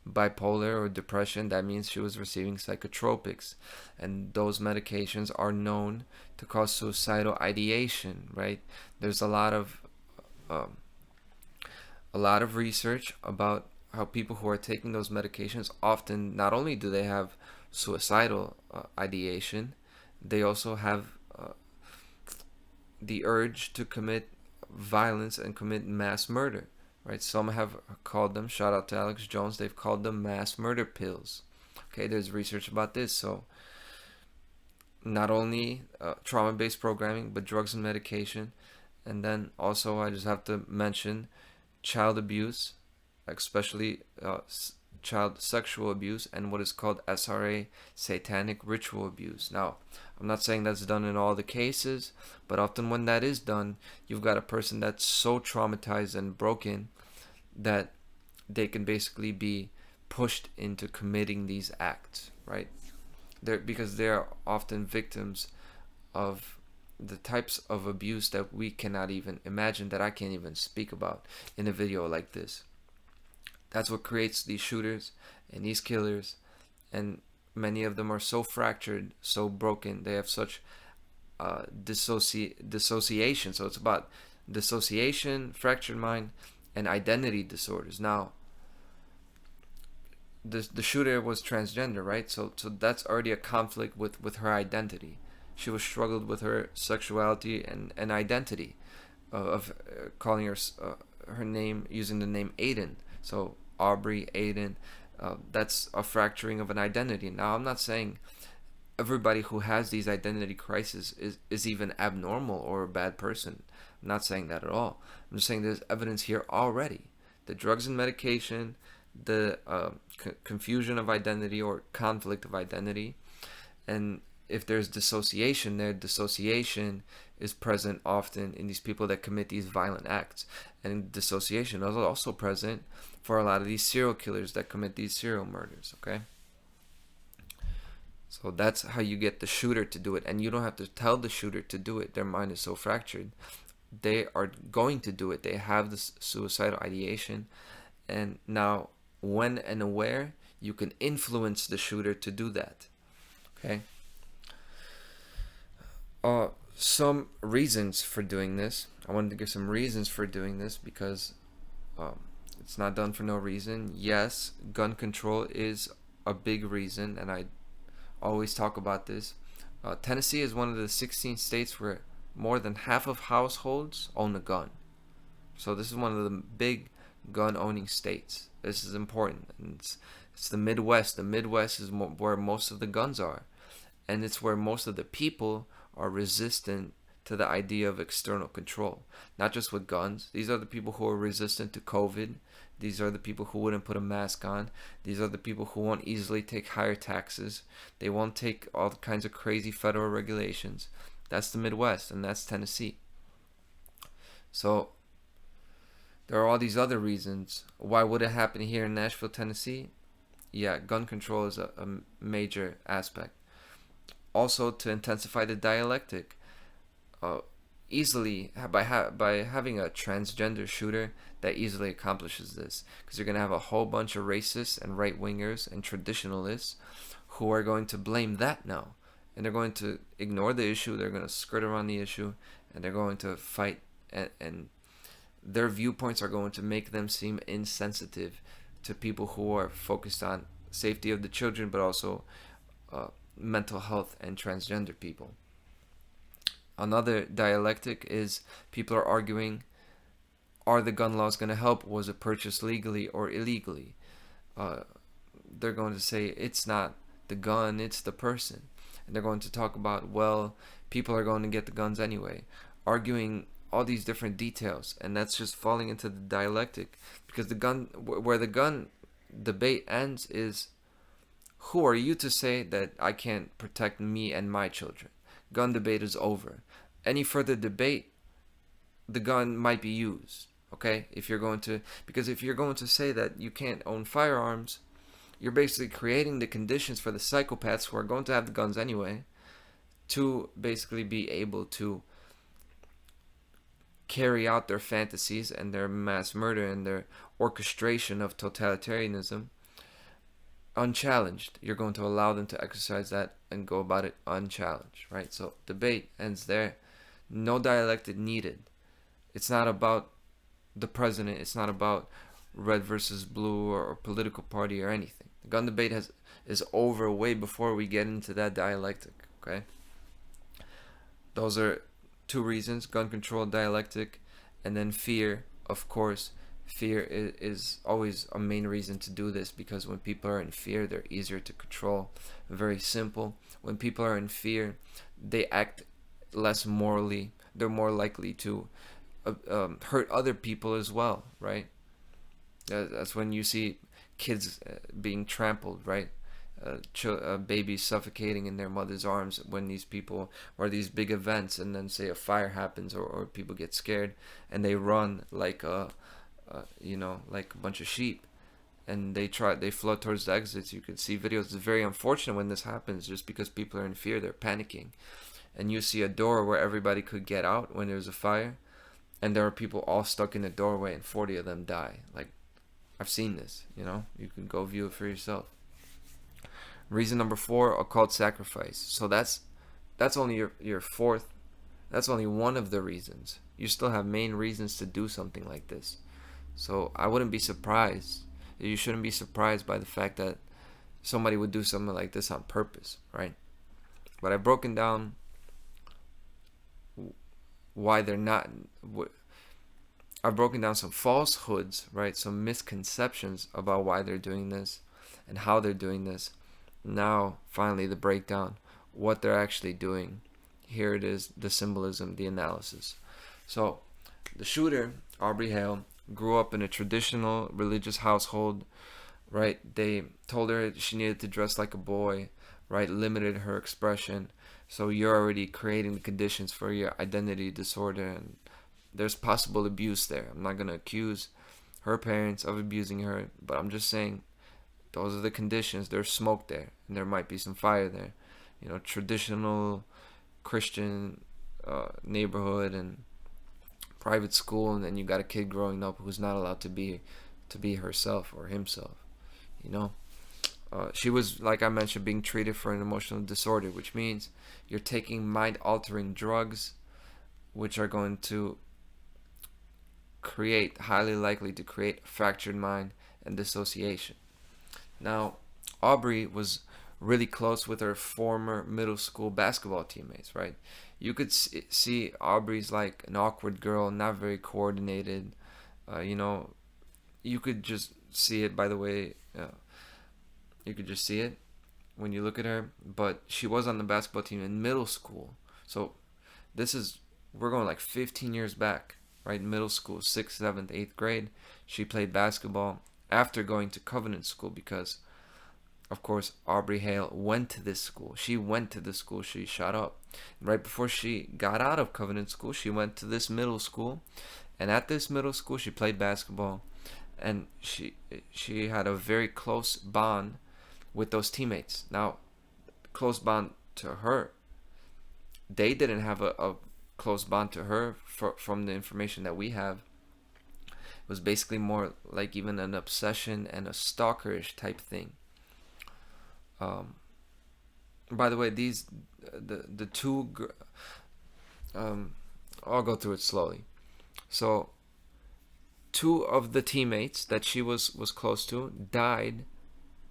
bipolar or depression, that means she was receiving psychotropics, and those medications are known to cause suicidal ideation. Right? There's a lot of research about how people who are taking those medications, often not only do they have suicidal ideation, they also have the urge to commit violence and commit mass murder. Right? Some have called them, shout out to Alex Jones, they've called them mass murder pills. Okay, there's research about this. So not only trauma-based programming, but drugs and medication. And then also I just have to mention child abuse, especially child sexual abuse, and what is called SRA, satanic ritual abuse. Now, I'm not saying that's done in all the cases, but often when that is done, you've got a person that's so traumatized and broken that they can basically be pushed into committing these acts, right? Because they're often victims of the types of abuse that we cannot even imagine, that I can't even speak about in a video like this. That's what creates these shooters and these killers, and many of them are so fractured, so broken. They have such dissociation. So it's about dissociation, fractured mind, and identity disorders. Now, the shooter was transgender, right? So that's already a conflict with her identity. She was struggled with her sexuality and identity of calling her name, using the name Aiden. So Aubrey, Aiden, that's a fracturing of an identity. Now, I'm not saying everybody who has these identity crises is even abnormal or a bad person. I'm not saying that at all. I'm just saying there's evidence here already. The drugs and medication, the confusion of identity or conflict of identity, and if there's dissociation there, dissociation is present often in these people that commit these violent acts. And dissociation is also present for a lot of these serial killers that commit these serial murders, okay? So that's how you get the shooter to do it. And you don't have to tell the shooter to do it. Their mind is so fractured. They are going to do it. They have this suicidal ideation. And now, when and where, you can influence the shooter to do that, okay? Some reasons for doing this. I wanted to give some reasons for doing this because it's not done for no reason. Yes, gun control is a big reason, and I always talk about this. Tennessee is one of the 16 states where more than half of households own a gun. So this is one of the big gun-owning states. This is important. And it's the Midwest. The Midwest is where most of the guns are, and it's where most of the people are resistant to the idea of external control. Not just with guns. These are the people who are resistant to COVID. These are the people who wouldn't put a mask on. These are the people who won't easily take higher taxes. They won't take all kinds of crazy federal regulations. That's the Midwest, and that's Tennessee. So there are all these other reasons. Why would it happen here in Nashville, Tennessee? Yeah, gun control is a major aspect. Also, to intensify the dialectic, easily by having a transgender shooter, that easily accomplishes this, because you're going to have a whole bunch of racists and right-wingers and traditionalists who are going to blame that now, and they're going to ignore the issue. They're going to skirt around the issue, and they're going to fight and their viewpoints are going to make them seem insensitive to people who are focused on safety of the children, but also mental health and transgender people. Another dialectic is people are arguing, are the gun laws going to help? Was it purchased legally or illegally? They're going to say it's not the gun, it's the person. And they're going to talk about, well, people are going to get the guns anyway, arguing all these different details. And that's just falling into the dialectic, because the gun, where the gun debate ends is, who are you to say that I can't protect me and my children? Gun debate is over. Any further debate, the gun might be used. Okay, if you're going to say that you can't own firearms, you're basically creating the conditions for the psychopaths who are going to have the guns anyway to basically be able to carry out their fantasies and their mass murder and their orchestration of totalitarianism unchallenged. You're going to allow them to exercise that and go about it unchallenged, right? So debate ends there. No dialectic needed. It's not about the president. It's not about red versus blue or political party or anything. The gun debate is over way before we get into that dialectic, okay? Those are two reasons: gun control, dialectic, and then fear. Of course, fear is always a main reason to do this, because when people are in fear, they're easier to control. Very simple. When people are in fear, they act less morally. They're more likely to hurt other people as well, right? That's when you see kids being trampled, right? Babies suffocating in their mother's arms when these people, or these big events, and then say a fire happens, or people get scared and they run like like a bunch of sheep, and they float towards the exits. You can see videos. It's very unfortunate when this happens, just because people are in fear, they're panicking, and you see a door where everybody could get out when there's a fire, and there are people all stuck in the doorway, and 40 of them die. Like, I've seen this, you can go view it for yourself. Reason number 4, occult sacrifice. So that's only your fourth. That's only one of the reasons. You still have main reasons to do something like this. So I wouldn't be surprised. You shouldn't be surprised by the fact that somebody would do something like this on purpose, right? But I've broken down why they're not. I've broken down some falsehoods, right? Some misconceptions about why they're doing this and how they're doing this. Now, finally, the breakdown, what they're actually doing. Here it is, the symbolism, the analysis. So, the shooter, Aubrey Hale, grew up in a traditional religious household, right? They told her she needed to dress like a boy, right? Limited her expression. So you're already creating the conditions for your identity disorder, and there's possible abuse there. I'm not going to accuse her parents of abusing her, but I'm just saying those are the conditions. There's smoke there, and there might be some fire there. Traditional Christian neighborhood and private school, and then you got a kid growing up who's not allowed to be herself or himself. She was, like I mentioned, being treated for an emotional disorder, which means you're taking mind-altering drugs, which are going to highly likely to create a fractured mind and dissociation. Now, Aubrey was really close with her former middle school basketball teammates, right? You could see Aubrey's like an awkward girl, not very coordinated. You could just see it, by the way. You could just see it when you look at her. But she was on the basketball team in middle school. So we're going like 15 years back, right? Middle school, 6th, 7th, 8th grade. She played basketball after going to Covenant School, because of course Aubrey Hale went to this school. She went to the school she shot up. Right before she got out of Covenant School, she went to this middle school, and at this middle school she played basketball, and she had a very close bond with those teammates. Now, close bond to her, they didn't have a close bond to her from the information that we have. It was basically more like even an obsession and a stalkerish type thing. By the way, the two, I'll go through it slowly. So two of the teammates that she was close to died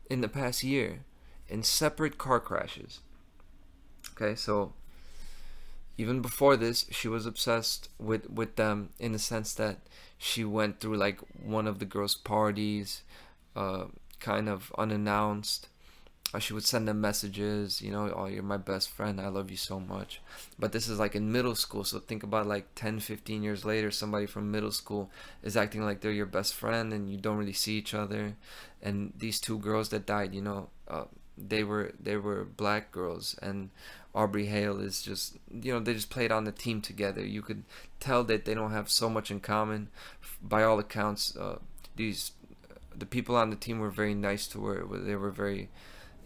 in the past year in separate car crashes. Okay, so even before this, she was obsessed with them, in the sense that she went through like one of the girls' parties, kind of unannounced. She would send them messages, oh, you're my best friend, I love you so much. But this is like in middle school, so think about like 10, 15 years later, somebody from middle school is acting like they're your best friend and you don't really see each other. And these two girls that died, they were black girls, and Aubrey Hale is just, they just played on the team together. You could tell that they don't have so much in common. By all accounts, the people on the team were very nice to her. They were very,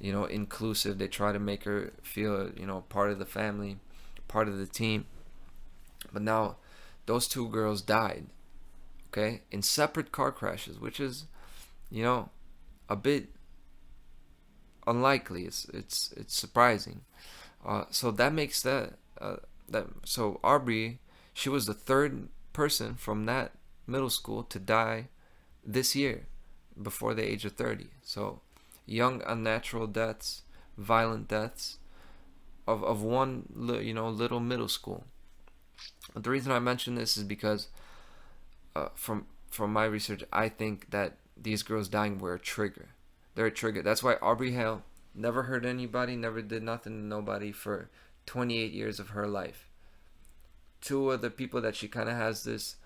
inclusive. They try to make her feel, part of the family, part of the team. But now, those two girls died, okay, in separate car crashes, which is, a bit unlikely. It's surprising. So that makes so Aubrey, she was the third person from that middle school to die this year, before the age of 30. So young, unnatural deaths, violent deaths of one, little middle school. But the reason I mention this is because from my research, I think that these girls dying were a trigger. They're a trigger. That's why Aubrey Hale never hurt anybody, never did nothing to nobody for 28 years of her life. Two of the people that she kind of has this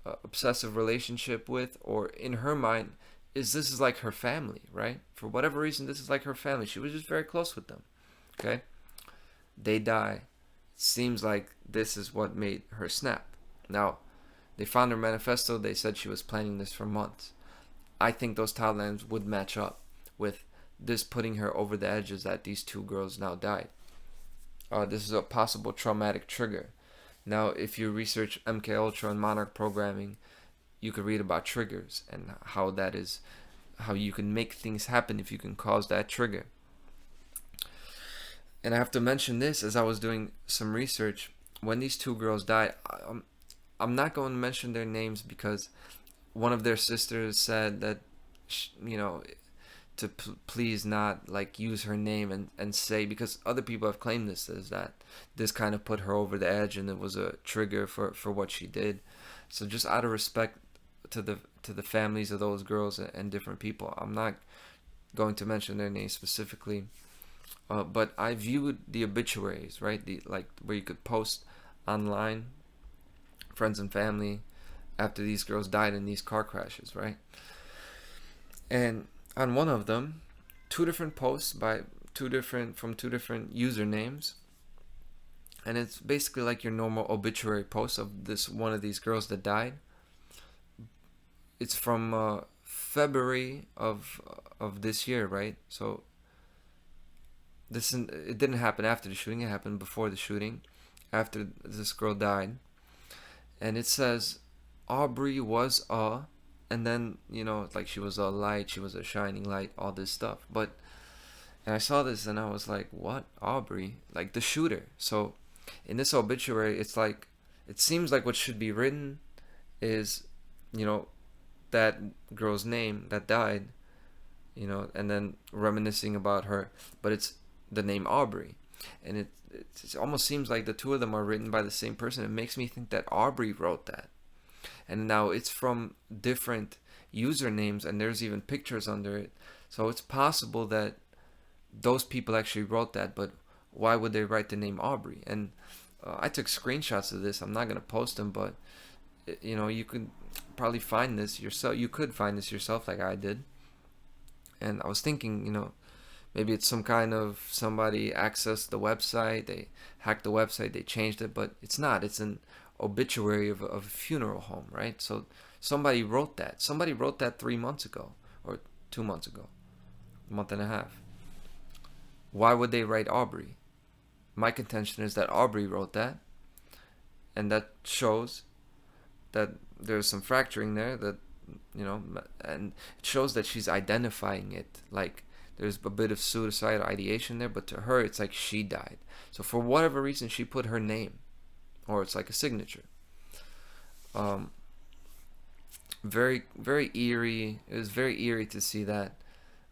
obsessive relationship with, or in her mind, this is like her family, right? For whatever reason, this is like her family. She was just very close with them, okay? They die. It seems like this is what made her snap. Now, they found her manifesto. They said she was planning this for months. I think those timelines would match up with this putting her over the edges that these two girls now died. This is a possible traumatic trigger. Now, if you research MK Ultra and monarch programming, you could read about triggers and how you can make things happen if you can cause that trigger. And I have to mention this, as I was doing some research, when these two girls died, I'm not going to mention their names because one of their sisters said that, to please not like use her name and say, because other people have claimed this, as that this kind of put her over the edge and it was a trigger for what she did. So just out of respect to the families of those girls and different people, I'm not going to mention their names specifically. But I viewed the obituaries, right? Where you could post online, friends and family, after these girls died in these car crashes, right? And on one of them, two different posts from two different usernames, and it's basically like your normal obituary post of one of these girls that died. It's from February of this year, right? So it didn't happen after the shooting. It happened before the shooting, after this girl died, and it says Aubrey was and then, like she was a light, she was a shining light, all this stuff. And I saw this and I was like, what? Aubrey? Like the shooter. So in this obituary, it's like, it seems like what should be written is, that girl's name that died, and then reminiscing about her. But it's the name Aubrey. And it almost seems like the two of them are written by the same person. It makes me think that Aubrey wrote that. And now it's from different usernames, and there's even pictures under it. So it's possible that those people actually wrote that, but why would they write the name Aubrey? And I took screenshots of this. I'm not going to post them, but you could probably find this yourself. You could find this yourself like I did. And I was thinking, maybe it's some kind of somebody accessed the website, they hacked the website, they changed it, but it's not. It's an obituary of a funeral home, right? So somebody wrote that. Somebody wrote that 3 months ago or 2 months ago, a month and a half. Why would they write Aubrey? My contention is that Aubrey wrote that, and that shows that there's some fracturing there, that and it shows that she's identifying it. Like there's a bit of suicidal ideation there, but to her it's like she died. So for whatever reason she put her name, or it's like a signature. very eerie. It was very eerie to see that.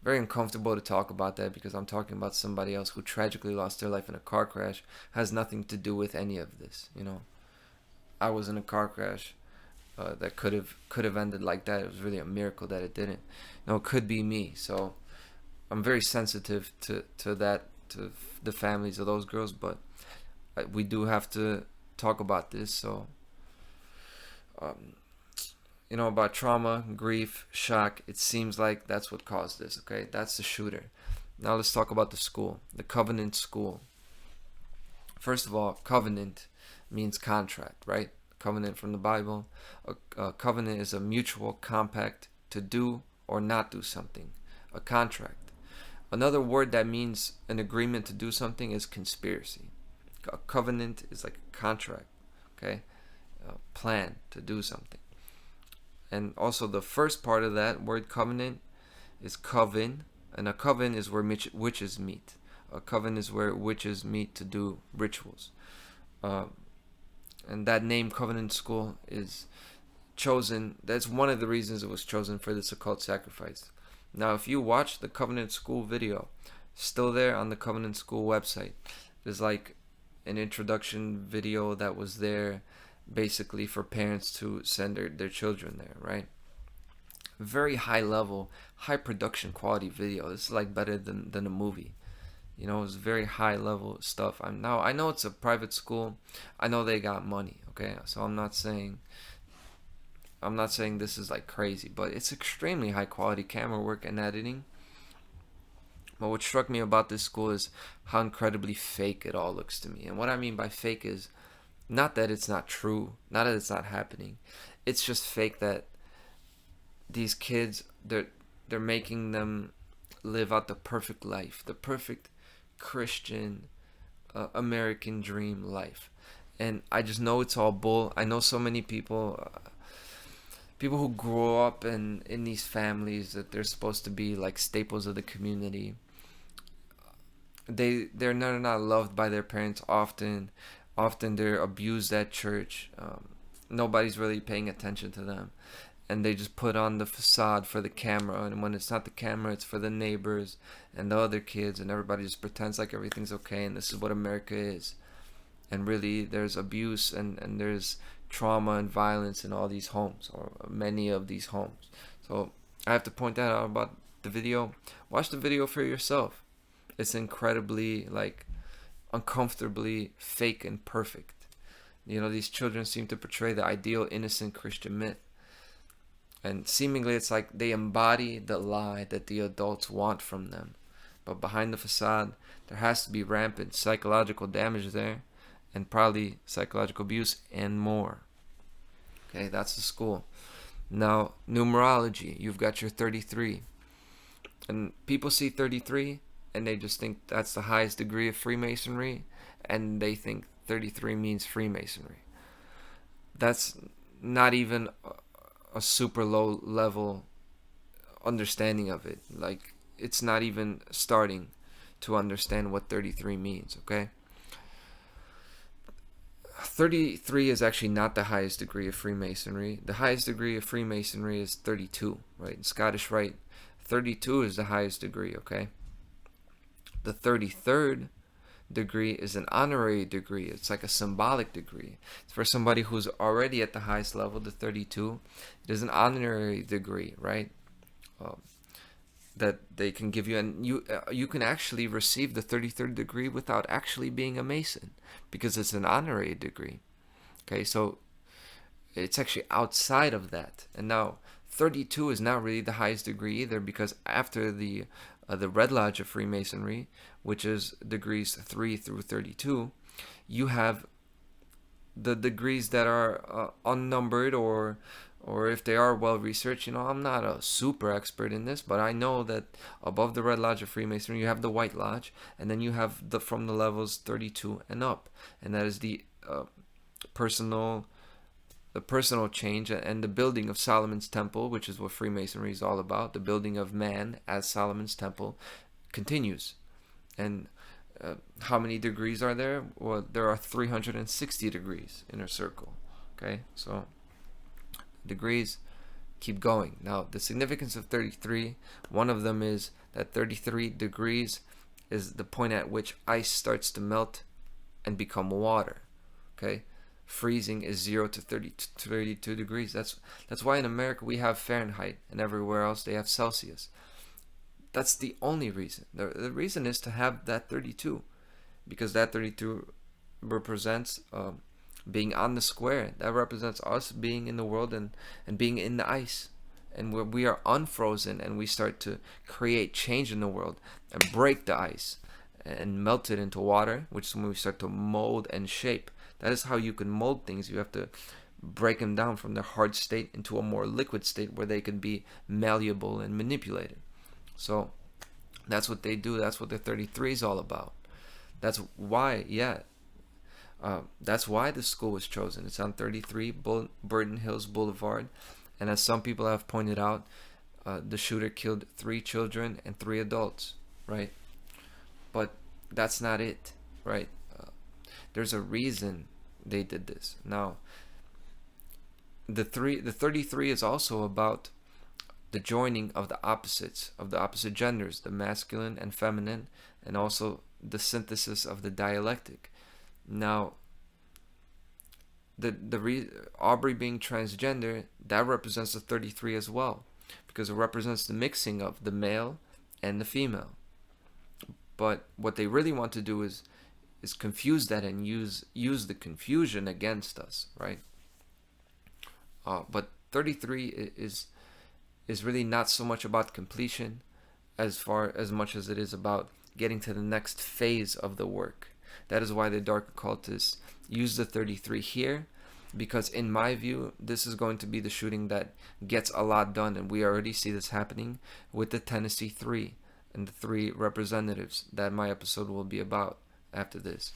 Very uncomfortable to talk about that because I'm talking about somebody else who tragically lost their life in a car crash. Has nothing to do with any of this, you know. I was in a car crash that could have ended like that. It was really a miracle that it didn't. You know, it could be me. So I'm very sensitive to that, to the families of those girls, but we do have to talk about this. So you know, about trauma, grief, shock, it seems like that's what caused this. Okay, that's the shooter. Now let's talk about the school, the Covenant School. First of all, covenant means contract, right? Covenant from the Bible. A covenant is a mutual compact to do or not do something. A contract. Another word that means an agreement to do something is conspiracy. A covenant is like a contract, okay? A plan to do something. And also the first part of that word covenant is coven, and a coven is where witches meet. A coven is where witches meet to do rituals. And that name, Covenant School, is chosen. That's one of the reasons it was chosen for this occult sacrifice. Now, if you watch the Covenant School video, still there on the Covenant School website, there's like an introduction video that was there basically for parents to send their children there, right? Very high level, high production quality video. This is like better than a movie. You know, it's very high level stuff. I know it's a private school. I know they got money, okay? So I'm not saying this is like crazy, but it's extremely high quality camera work and editing. But what struck me about this school is how incredibly fake it all looks to me. And what I mean by fake is not that it's not true, not that it's not happening. It's just fake that these kids, they're making them live out the perfect life, the perfect Christian American dream life. And I just know it's all bull. I know so many people who grow up in these families that they're supposed to be like staples of the community. They're not loved by their parents often. Often they're abused at church. Nobody's really paying attention to them. And they just put on the facade for the camera. And when it's not the camera, it's for the neighbors and the other kids. And everybody just pretends like everything's okay. And this is what America is. And really, there's abuse and there's trauma and violence in all these homes, or many of these homes. So I have to point that out about the video. Watch the video for yourself. It's incredibly, like, uncomfortably fake and perfect. You know, these children seem to portray the ideal innocent Christian myth. And seemingly it's like they embody the lie that the adults want from them. But behind the facade, there has to be rampant psychological damage there, and probably psychological abuse and more. Okay, that's the school. Now, numerology. You've got your 33. And people see 33 and they just think that's the highest degree of Freemasonry, and they think 33 means Freemasonry. That's not even a super low level understanding of it. Like, it's not even starting to understand what 33 means, okay? 33 is actually not the highest degree of Freemasonry. The highest degree of Freemasonry is 32, right? In Scottish Rite, 32 is the highest degree, okay? The 33rd degree is an honorary degree. It's like a symbolic degree. It's for somebody who's already at the highest level, the 32. It is an honorary degree, right? That they can give you, and you can actually receive the 33rd degree without actually being a Mason, because it's an honorary degree. Okay, so it's actually outside of that. And now 32 is not really the highest degree either, because after the Red Lodge of Freemasonry, which is degrees 3 through 32, you have the degrees that are unnumbered, or if they are well researched. You know, I'm not a super expert in this, but I know that above the Red Lodge of Freemasonry, you have the White Lodge, and then you have from the levels 32 and up, and that is the personal change and the building of Solomon's Temple, which is what Freemasonry is all about. The building of man as Solomon's Temple continues. And how many degrees are there? Well, there are 360 degrees in a circle. Okay, so degrees, keep going. Now, the significance of 33, one of them is that 33 degrees is the point at which ice starts to melt and become water. Okay? Freezing is 0 to 32 degrees. That's why in America we have Fahrenheit and everywhere else they have Celsius. That's the only reason. The reason is to have that 32, because that 32 represents being on the square. That represents us being in the world and being in the ice. And where we are unfrozen and we start to create change in the world and break the ice and melt it into water, which is when we start to mold and shape. That is how you can mold things. You have to break them down from their hard state into a more liquid state where they can be malleable and manipulated. So that's what they do. That's what the 33 is all about. That's why, that's why the school was chosen. It's on 33 Burton Hills Boulevard. And as some people have pointed out, the shooter killed 3 children and 3 adults, right? But that's not it, right? There's a reason they did this. Now, the 33 is also about the joining of the opposites, of the opposite genders, the masculine and feminine, and also the synthesis of the dialectic. Now, Aubrey being transgender, that represents the 33 as well, because it represents the mixing of the male and the female. But what they really want to do is confuse that and use the confusion against us, right? But 33 is really not so much about completion as much as it is about getting to the next phase of the work. That is why the Dark Occultists use the 33 here, because in my view, this is going to be the shooting that gets a lot done, and we already see this happening with the Tennessee 3 and the 3 representatives that my episode will be about after this.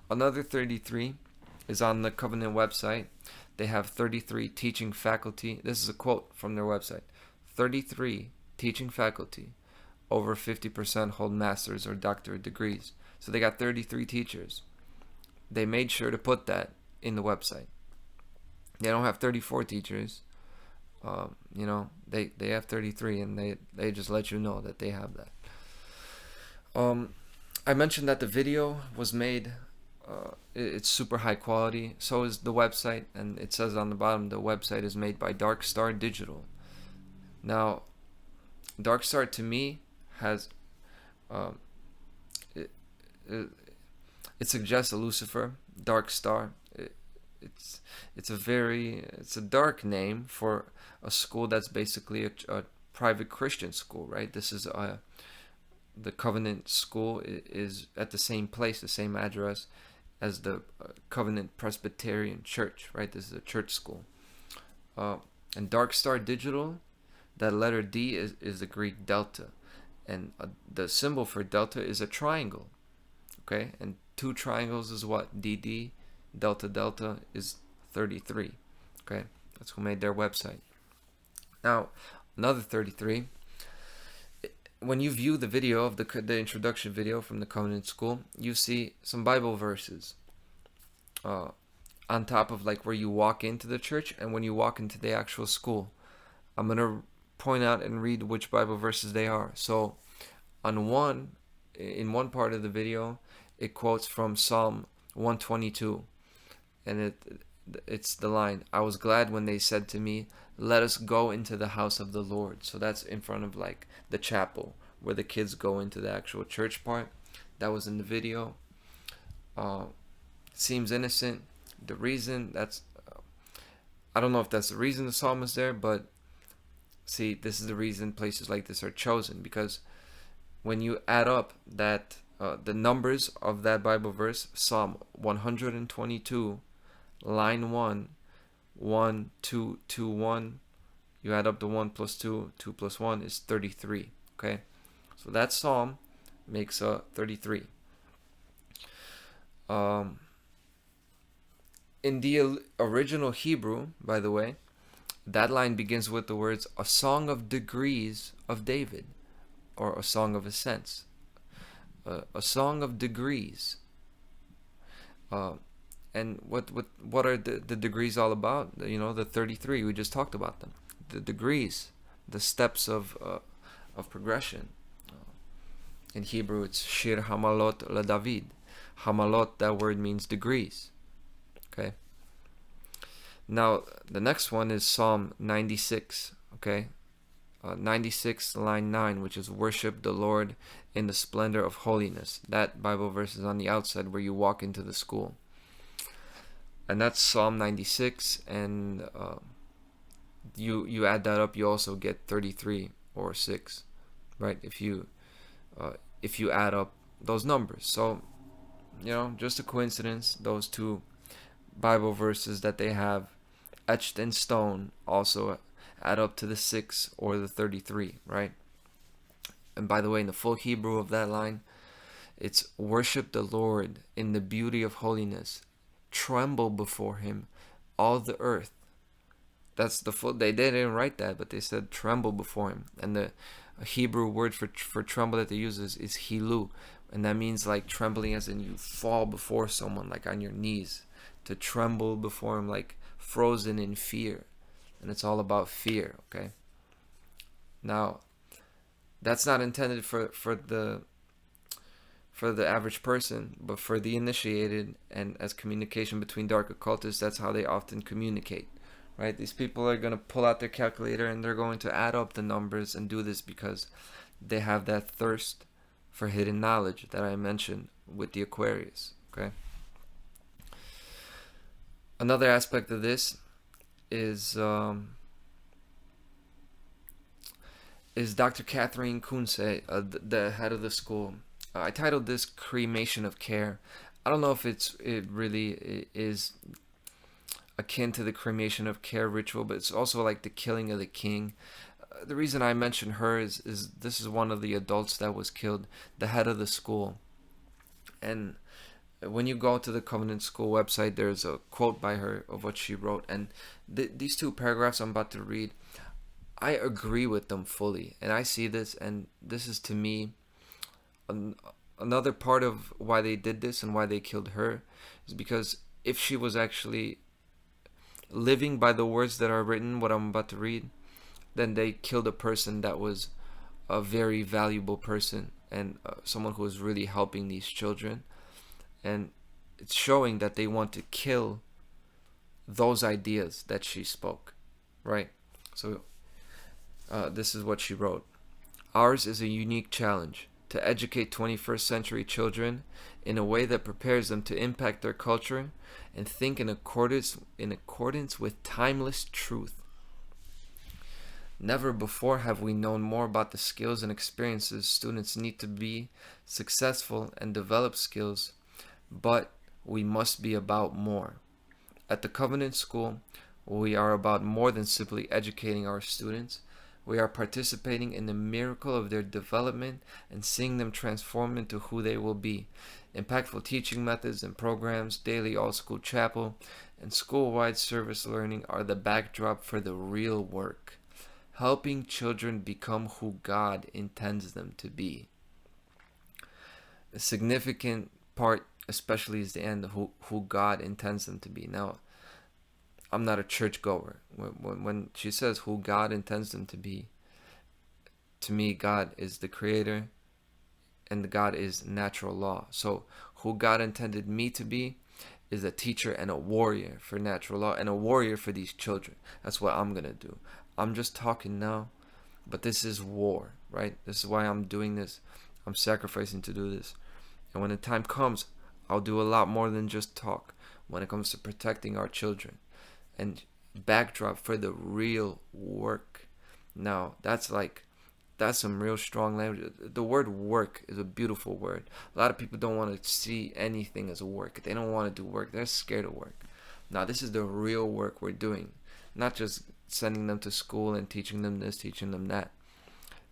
Another 33 is on the Covenant website. They have 33 teaching faculty. This is a quote from their website. 33 teaching faculty. Over 50% hold master's or doctorate degrees. So they got 33 teachers. They made sure to put that in the website. They don't have 34 teachers. They have 33, and they just let you know that they have that. I mentioned that the video was made, it's super high quality. So is the website, and it says on the bottom the website is made by Dark Star Digital. Now, Dark Star to me has it suggests a Lucifer, Dark Star. It's a dark name for a school that's basically a private Christian school, right? This is the Covenant school is at the same place, the same address as the Covenant Presbyterian Church, right? This is a church school. And Dark Star Digital, that letter D is the Greek delta, and the symbol for delta is a triangle, okay? And 2 triangles is what? DD, delta delta is 33, okay? That's who made their website. Now, another 33. When you view the video of the introduction video from the Covenant School, you see some Bible verses on top of like where you walk into the church and when you walk into the actual school. I'm going to point out and read which Bible verses they are. So in one part of the video, it quotes from Psalm 122, and it's the line, "I was glad when they said to me, let us go into the house of the Lord." So that's in front of like the chapel where the kids go into the actual church part. That was in the video. Seems innocent. The reason that's I don't know if that's the reason the psalm is there, but see, this is the reason places like this are chosen, because when you add up that the numbers of that Bible verse, Psalm 122, line 1, 1, 2, 2, 1, you add up the 1 plus 2, 2 plus 1 is 33, okay? So that psalm makes 33. In the original Hebrew, by the way, that line begins with the words, a song of degrees of David, or a song of ascents. A song of degrees. And what are the degrees all about? You know, the 33, we just talked about them. The degrees, the steps of progression. In Hebrew, it's Shir Hamalot La David. Hamalot, that word means degrees. Okay. Now, the next one is Psalm 96. Okay. 96, line 9, which is worship the Lord in the splendor of holiness. That Bible verse is on the outside where you walk into the school. And that's Psalm 96, and you add that up, you also get 33 or 6, right? If you add up those numbers. So, you know, just a coincidence, those two Bible verses that they have etched in stone also add up to the 6 or the 33, right? And by the way, in the full Hebrew of that line, it's worship the Lord in the beauty of holiness, tremble before him, all the earth. That's the full, they didn't write that, but they said tremble before him. And the Hebrew word for tremble that they use is hilu, and that means like trembling as in you fall before someone, like on your knees, to tremble before him, like frozen in fear. And it's all about fear, okay? Now, that's not intended for the average person, but for the initiated, and as communication between dark occultists, that's how they often communicate, right? These people are going to pull out their calculator and they're going to add up the numbers and do this because they have that thirst for hidden knowledge that I mentioned with the Aquarius, okay? Another aspect of this is Dr. Catherine Kunze, the head of the school. I titled this "Cremation of Care." I don't know if it really is akin to the cremation of care ritual, but it's also like the killing of the king. The reason I mention her is this is one of the adults that was killed, the head of the school. And when you go to the Covenant School website, there's a quote by her of what she wrote. And these two paragraphs I'm about to read, I agree with them fully. And I see this, and this is to me another part of why they did this and why they killed her is because if she was actually living by the words that are written, what I'm about to read, then they killed a person that was a very valuable person and someone who was really helping these children. And it's showing that they want to kill those ideas that she spoke, right? So this is what she wrote. Ours is a unique challenge to educate 21st century children in a way that prepares them to impact their culture and think in accordance with timeless truth. Never before have we known more about the skills and experiences students need to be successful and develop skills, but we must be about more. At the Covenant School, we are about more than simply educating our students. We are participating in the miracle of their development and seeing them transform into who they will be. Impactful teaching methods and programs, daily all-school chapel, and school-wide service learning are the backdrop for the real work, helping children become who God intends them to be. A significant part, especially, is the end of who God intends them to be. Now, I'm not a churchgoer. When she says who God intends them to be, to me, God is the creator and God is natural law. So who God intended me to be is a teacher and a warrior for natural law and a warrior for these children. That's what I'm going to do. I'm just talking now, but this is war, right? This is why I'm doing this. I'm sacrificing to do this. And when the time comes, I'll do a lot more than just talk when it comes to protecting our children. And backdrop for the real work. Now, that's some real strong language. The word work is a beautiful word. A lot of people don't want to see anything as a work. They don't want to do work. They're scared of work. Now, this is the real work we're doing. Not just sending them to school and teaching them this, teaching them that.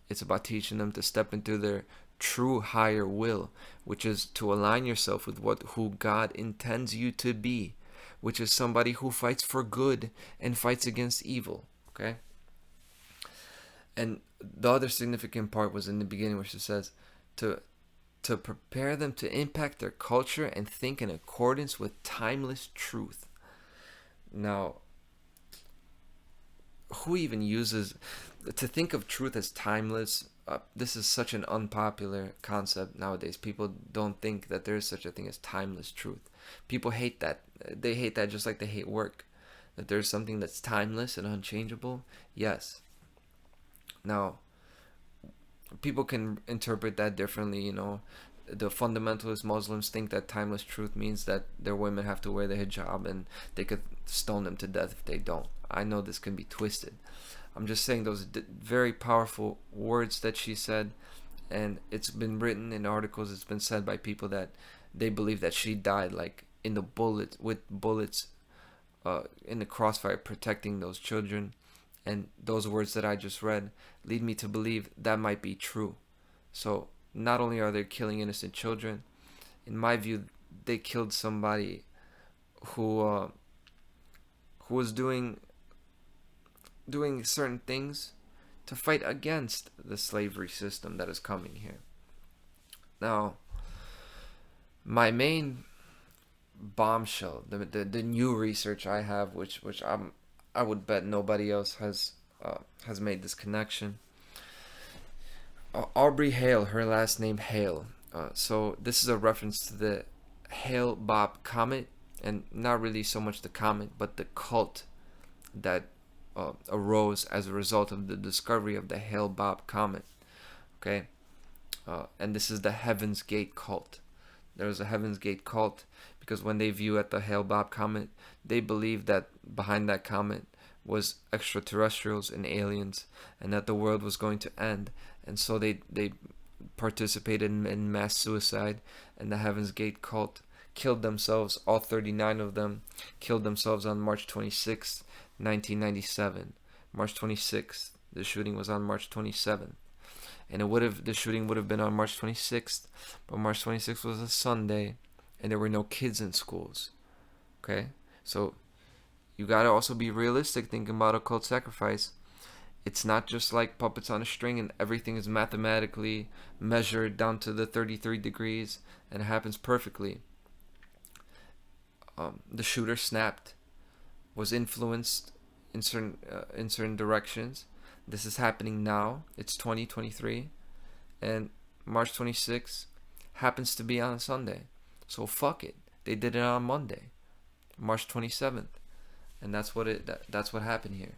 It's about teaching them to step into their true higher will, which is to align yourself with who God intends you to be, which is somebody who fights for good and fights against evil, okay? And the other significant part was in the beginning where she says to to prepare them to impact their culture and think in accordance with timeless truth. Now, who even uses to think of truth as timeless? This is such an unpopular concept nowadays. People don't think that there is such a thing as timeless truth. People hate that. They hate that just like they hate work. That there's something that's timeless and unchangeable. Yes. Now, people can interpret that differently. You know, the fundamentalist Muslims think that timeless truth means that their women have to wear the hijab and they could stone them to death if they don't. I know this can be twisted. I'm just saying those very powerful words that she said, and it's been written in articles. It's been said by people that they believe that she died like in the bullets, with bullets in the crossfire, protecting those children. And those words that I just read lead me to believe that might be true. So not only are they killing innocent children, in my view, they killed somebody who was doing certain things to fight against the slavery system that is coming here. Now, my main bombshell, the new research I have, which I would bet nobody else has made this connection. Aubrey Hale, her last name Hale. So this is a reference to the Hale-Bopp comet, and not really so much the comet, but the cult that arose as a result of the discovery of the Hale-Bopp comet. Okay, and this is the Heaven's Gate cult. There's a Heaven's Gate cult because when they view at the Hale-Bopp comet, they believe that behind that comet was extraterrestrials and aliens, and that the world was going to end. And so they participated in mass suicide, and the Heaven's Gate cult killed themselves. All 39 of them killed themselves on March 26th, 1997. March 26th. The shooting was on March 27th. And the shooting would have been on March 26th, but March 26th was a Sunday, and there were no kids in schools. Okay? So you gotta also be realistic thinking about occult sacrifice. It's not just like puppets on a string and everything is mathematically measured down to the 33 degrees and it happens perfectly. The shooter snapped, was influenced in certain directions. This is happening now. It's 2023, and March 26th happens to be on a Sunday. So fuck it. They did it on Monday, March 27th, and that's what happened here.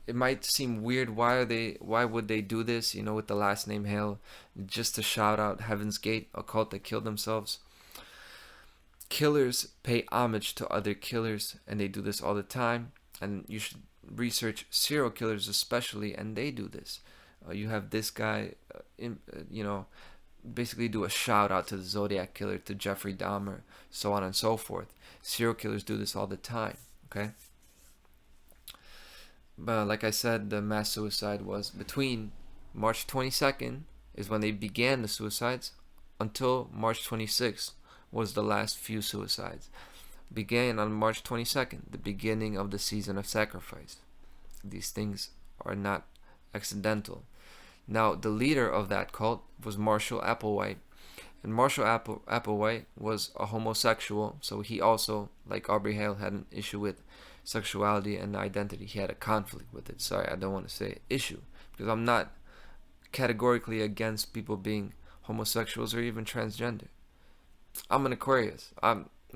It might seem weird. Why would they do this? You know, with the last name Hale, just to shout out Heaven's Gate, a cult that killed themselves. Killers pay homage to other killers, and they do this all the time. And you should research serial killers especially, and they do this. You have this guy, basically do a shout out to the Zodiac Killer, to Jeffrey Dahmer, so on and so forth. Serial killers do this all the time. Okay. But like I said, the mass suicide was between March 22nd is when they began the suicides until March 26th was the last few suicides. Began on March 22nd, the beginning of the season of sacrifice. These things are not accidental. Now, the leader of that cult was Marshall Applewhite. And Marshall Applewhite was a homosexual, so he also, like Aubrey Hale, had an issue with sexuality and identity. He had a conflict with it. Sorry, I don't want to say issue, because I'm not categorically against people being homosexuals or even transgender. I'm an Aquarius.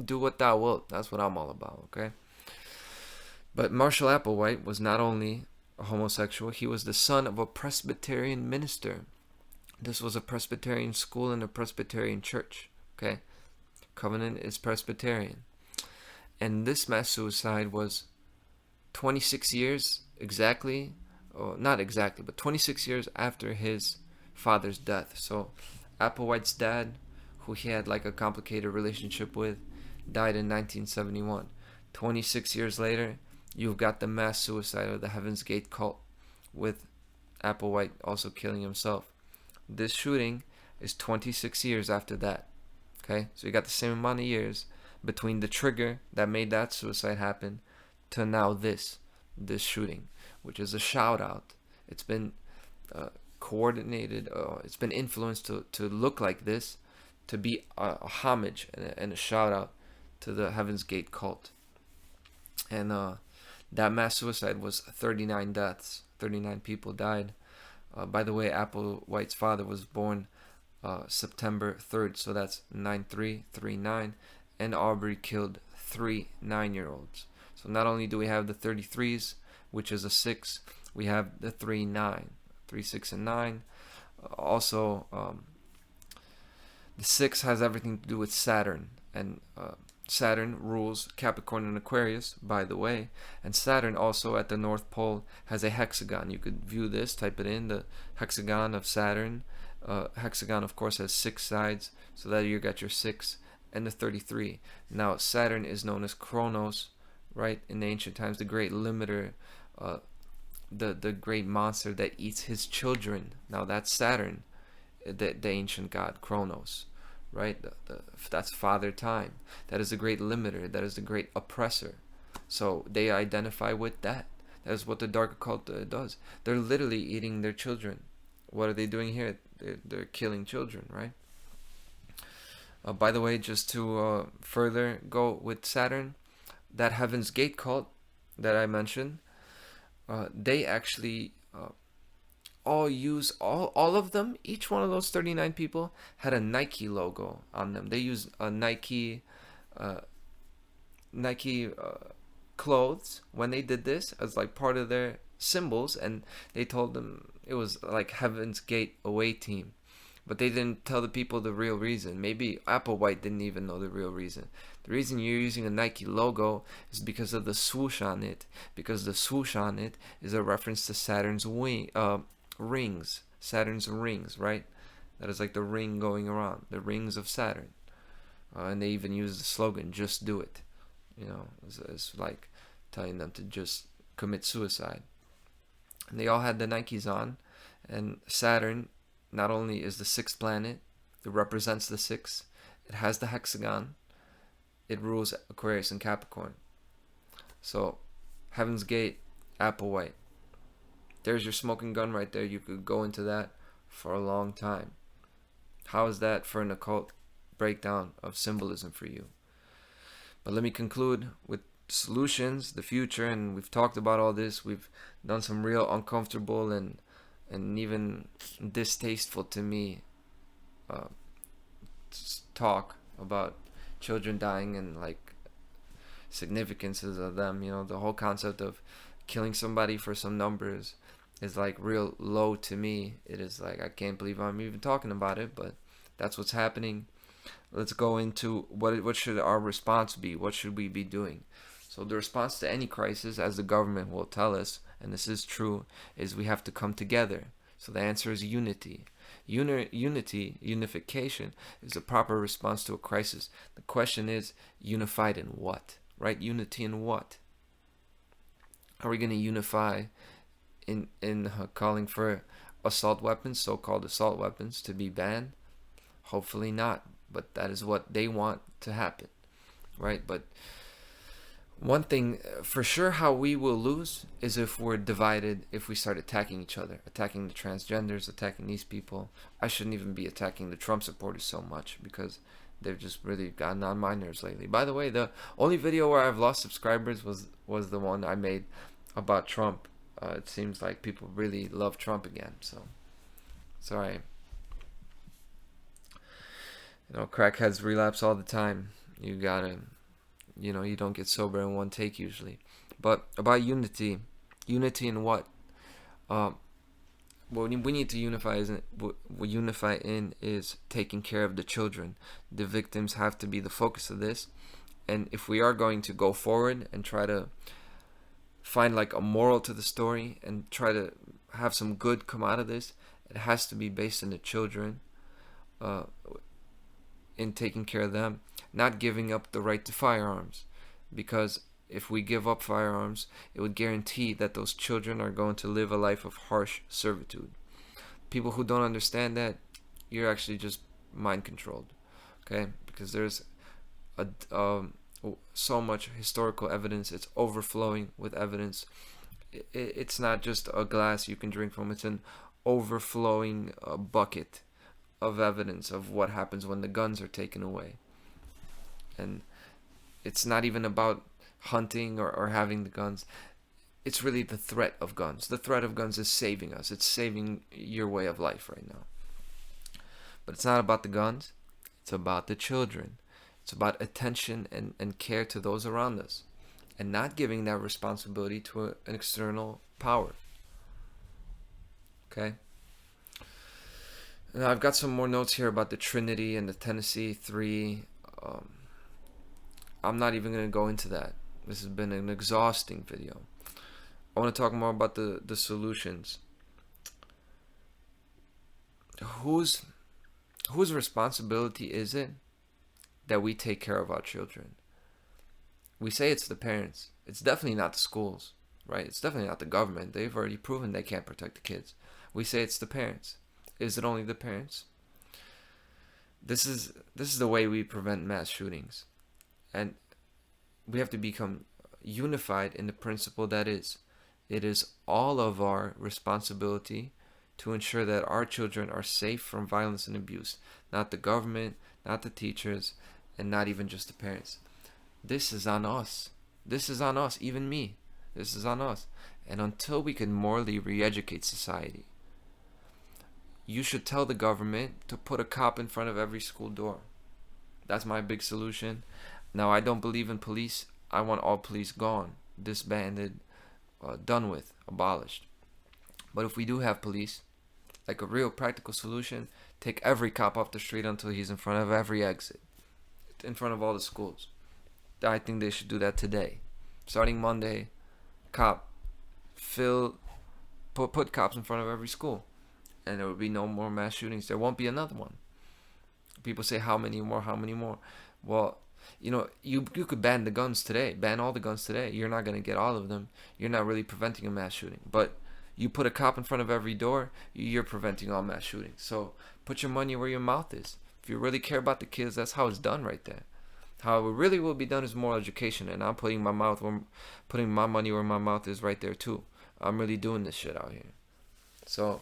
Do what thou wilt. That's what I'm all about, okay? But Marshall Applewhite was not only a homosexual, he was the son of a Presbyterian minister. This was a Presbyterian school and a Presbyterian church, okay? Covenant is Presbyterian. And this mass suicide was 26 years exactly, or not exactly, but 26 years after his father's death. So Applewhite's dad, who he had like a complicated relationship with, died in 1971. 26 years later, you've got the mass suicide of the Heaven's Gate cult, with Applewhite also killing himself. This shooting is 26 years after that. Okay, so you got the same amount of years between the trigger that made that suicide happen to now this shooting, which is a shout out. It's been coordinated. It's been influenced to look like this, to be a homage and a shout out to the Heaven's Gate cult. And that mass suicide was 39 deaths. 39 people died. By the way, Applewhite's father was born September 3rd, so that's 9339, and Aubrey killed 3 9-year-olds. So not only do we have the 33s, which is a 6, we have the 3 9, 3 6 and 9. Also, the 6 has everything to do with Saturn, and Saturn rules Capricorn and Aquarius, by the way, and Saturn also at the North Pole has a hexagon. You could view this, type it in, the hexagon of Saturn. Hexagon, of course, has 6 sides, so that you got your 6 and the 33. Now, Saturn is known as Kronos, right? In the ancient times, the great limiter, the great monster that eats his children. Now, that's Saturn, the ancient god, Kronos, right? That's Father Time. That is the great limiter. That is the great oppressor. So they identify with that. That is what the Dark Occult does. They're literally eating their children. What are they doing here? They're killing children, right? By the way, just to further go with Saturn, that Heaven's Gate cult that I mentioned, they actually all use, all of them, each one of those 39 people had a Nike logo on them. They used a Nike clothes when they did this as like part of their symbols, and they told them it was like Heaven's Gate away team. But they didn't tell the people the real reason. Maybe Applewhite didn't even know the real reason. The reason you're using a Nike logo is because of the swoosh on it. Because the swoosh on it is a reference to Saturn's rings. Saturn's rings, right? That is like the ring going around. The rings of Saturn. And they even use the slogan, just do it. You know, it's like telling them to just commit suicide. And they all had the Nikes on. And Saturn not only is the 6th planet, it represents the 6, it has the hexagon, it rules Aquarius and Capricorn. So, Heaven's Gate, Applewhite. There's your smoking gun right there. You could go into that for a long time. How is that for an occult breakdown of symbolism for you? But let me conclude with solutions, the future, and we've talked about all this. We've done some real uncomfortable and even distasteful to me talk about children dying and like significances of them. You know, the whole concept of killing somebody for some numbers is like real low to me. It is like, I can't believe I'm even talking about it, but that's what's happening. Let's go into what should our response be? What should we be doing? So the response to any crisis, as the government will tell us, and this is true, is we have to come together. So the answer is unity. Unification is the proper response to a crisis. The question is, unified in what? Right? Unity in what? Are we going to unify in calling for assault weapons, so-called assault weapons, to be banned? Hopefully not. But that is what they want to happen. Right? But one thing for sure, how we will lose is if we're divided, if we start attacking each other, attacking the transgenders, attacking these people. I shouldn't even be attacking the Trump supporters so much because they've just really gotten on my nerves lately. By the way, the only video where I've lost subscribers was the one I made about Trump. It seems like people really love Trump again, so sorry. You know, crackheads relapse all the time. You gotta, you know, you don't get sober in one take usually. But about unity in what? What we need to unify is taking care of the children. The victims have to be the focus of this. And if we are going to go forward and try to find like a moral to the story and try to have some good come out of this, it has to be based on the children, in taking care of them, not giving up the right to firearms. Because if we give up firearms, it would guarantee that those children are going to live a life of harsh servitude. People who don't understand that, you're actually just mind controlled, okay? Because there's so much historical evidence. It's overflowing with evidence. It's not just a glass you can drink from. It's an overflowing bucket of evidence of what happens when the guns are taken away. And it's not even about hunting or having the guns. It's really the threat of guns. The threat of guns is saving us. It's saving your way of life right now. But it's not about the guns. It's about the children. It's about attention and care to those around us, and not giving that responsibility to an external power. Okay? Now I've got some more notes here about the Trinity and the Tennessee 3. I'm not even going to go into that. This has been an exhausting video. I want to talk more about the solutions. Whose responsibility is it that we take care of our children? We say it's the parents. It's definitely not the schools, right? It's definitely not the government. They've already proven they can't protect the kids. We say it's the parents. Is it only the parents? This is the way we prevent mass shootings. And we have to become unified in the principle that it is all of our responsibility to ensure that our children are safe from violence and abuse. Not the government, not the teachers, and not even just the parents. This is on us. This is on us, even me. This is on us. And until we can morally re-educate society, you should tell the government to put a cop in front of every school door. That's my big solution. Now, I don't believe in police. I want all police gone, disbanded, done with, abolished. But if we do have police, like a real practical solution, take every cop off the street until he's in front of every exit, in front of all the schools. I think they should do that today. Starting Monday, put cops in front of every school, and there will be no more mass shootings. There won't be another one. People say, how many more? How many more? Well, you could ban the guns today. Ban all the guns today. You're not going to get all of them. You're not really preventing a mass shooting. But you put a cop in front of every door, you're preventing all mass shootings. So put your money where your mouth is. If you really care about the kids, that's how it's done right there. How it really will be done is moral education, and I'm putting my money where my mouth is right there too. I'm really doing this shit out here. So,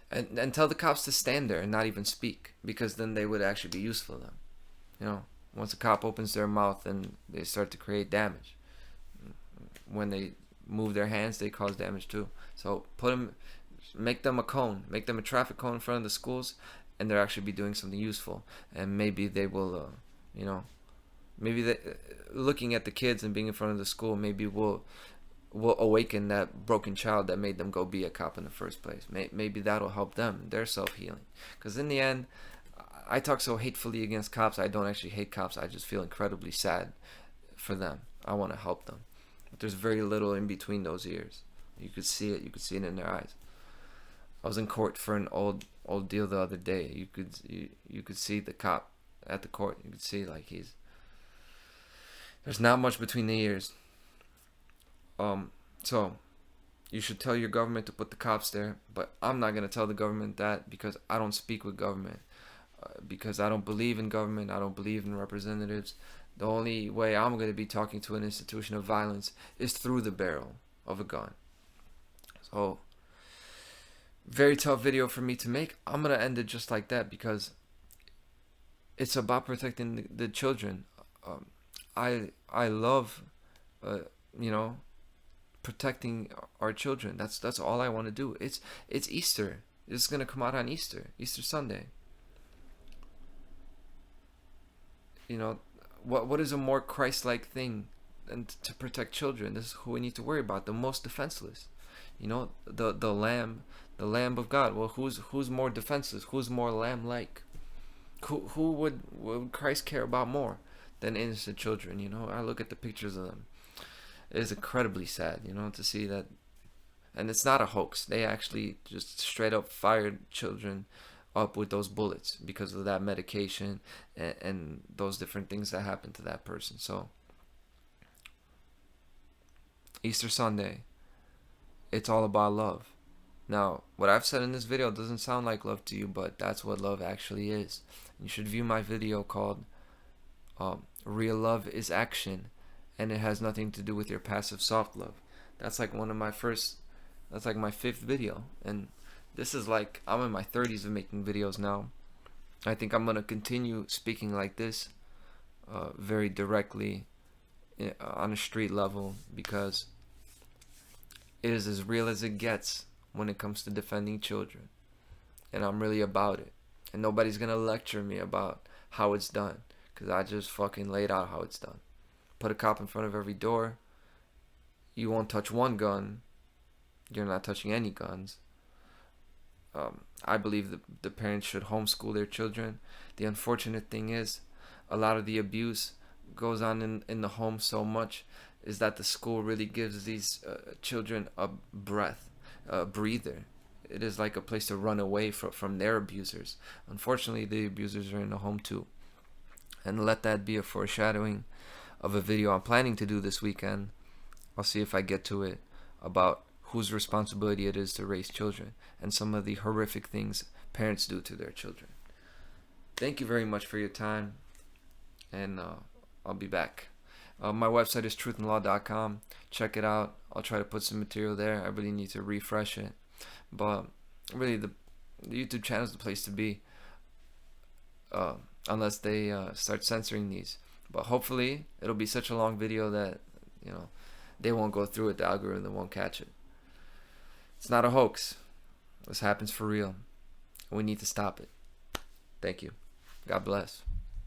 and tell the cops to stand there and not even speak, because then they would actually be useful to them. Once a cop opens their mouth, then they start to create damage. When they move their hands, they cause damage too. So make them a cone, make them a traffic cone in front of the schools, and they'll actually be doing something useful. And maybe they will, looking at the kids and being in front of the school, maybe will awaken that broken child that made them go be a cop in the first place. Maybe that'll help them, their self-healing. Because in the end, I talk so hatefully against cops. I don't actually hate cops. I just feel incredibly sad for them. I want to help them. But there's very little in between those ears. You could see it. You could see it in their eyes. I was in court for an old deal the other day. You could see the cop at the court. You could see there's not much between the ears. So you should tell your government to put the cops there, but I'm not gonna tell the government that, because I don't speak with government, because I don't believe in government. I don't believe in representatives. The only way I'm gonna be talking to an institution of violence is through the barrel of a gun. So, very tough video for me to make. I'm gonna end it just like that, because it's about protecting the children. I love protecting our children. That's all I want to do. It's Easter. It's gonna come out on Easter Sunday. What is a more Christ-like thing than to protect children? This is who we need to worry about, the most defenseless. The lamb of God. Well, who's more defenseless? Who's more lamb-like? Who would Christ care about more than innocent children? I look at the pictures of them. It is incredibly sad, to see that. And it's not a hoax. They actually just straight up fired children up with those bullets because of that medication and those different things that happened to that person. So, Easter Sunday, it's all about love. Now, what I've said in this video doesn't sound like love to you, but that's what love actually is. You should view my video called Real Love is Action, and it has nothing to do with your passive soft love. That's like one of my first That's like my 5th video, and this is like, I'm in my 30s of making videos now. I think I'm gonna continue speaking like this, very directly, on a street level, because it is as real as it gets when it comes to defending children, and I'm really about it. And nobody's gonna lecture me about how it's done, because I just fucking laid out how it's done. Put a cop in front of every door. You won't touch one gun. You're not touching any guns. I believe the parents should homeschool their children. The unfortunate thing is, a lot of the abuse goes on in the home so much, is that the school really gives these children a breather. It is like a place to run away from their abusers. Unfortunately, the abusers are in the home too. And let that be a foreshadowing of a video I'm planning to do this weekend. I'll see if I get to it, about whose responsibility it is to raise children and some of the horrific things parents do to their children. Thank you very much for your time, and I'll be back. My website is truthandlaw.com. Check it out. I'll try to put some material there. I really need to refresh it. But really, the YouTube channel is the place to be, unless they start censoring these. But hopefully, it'll be such a long video that, they won't go through it. The algorithm won't catch it. It's not a hoax. This happens for real. We need to stop it. Thank you. God bless.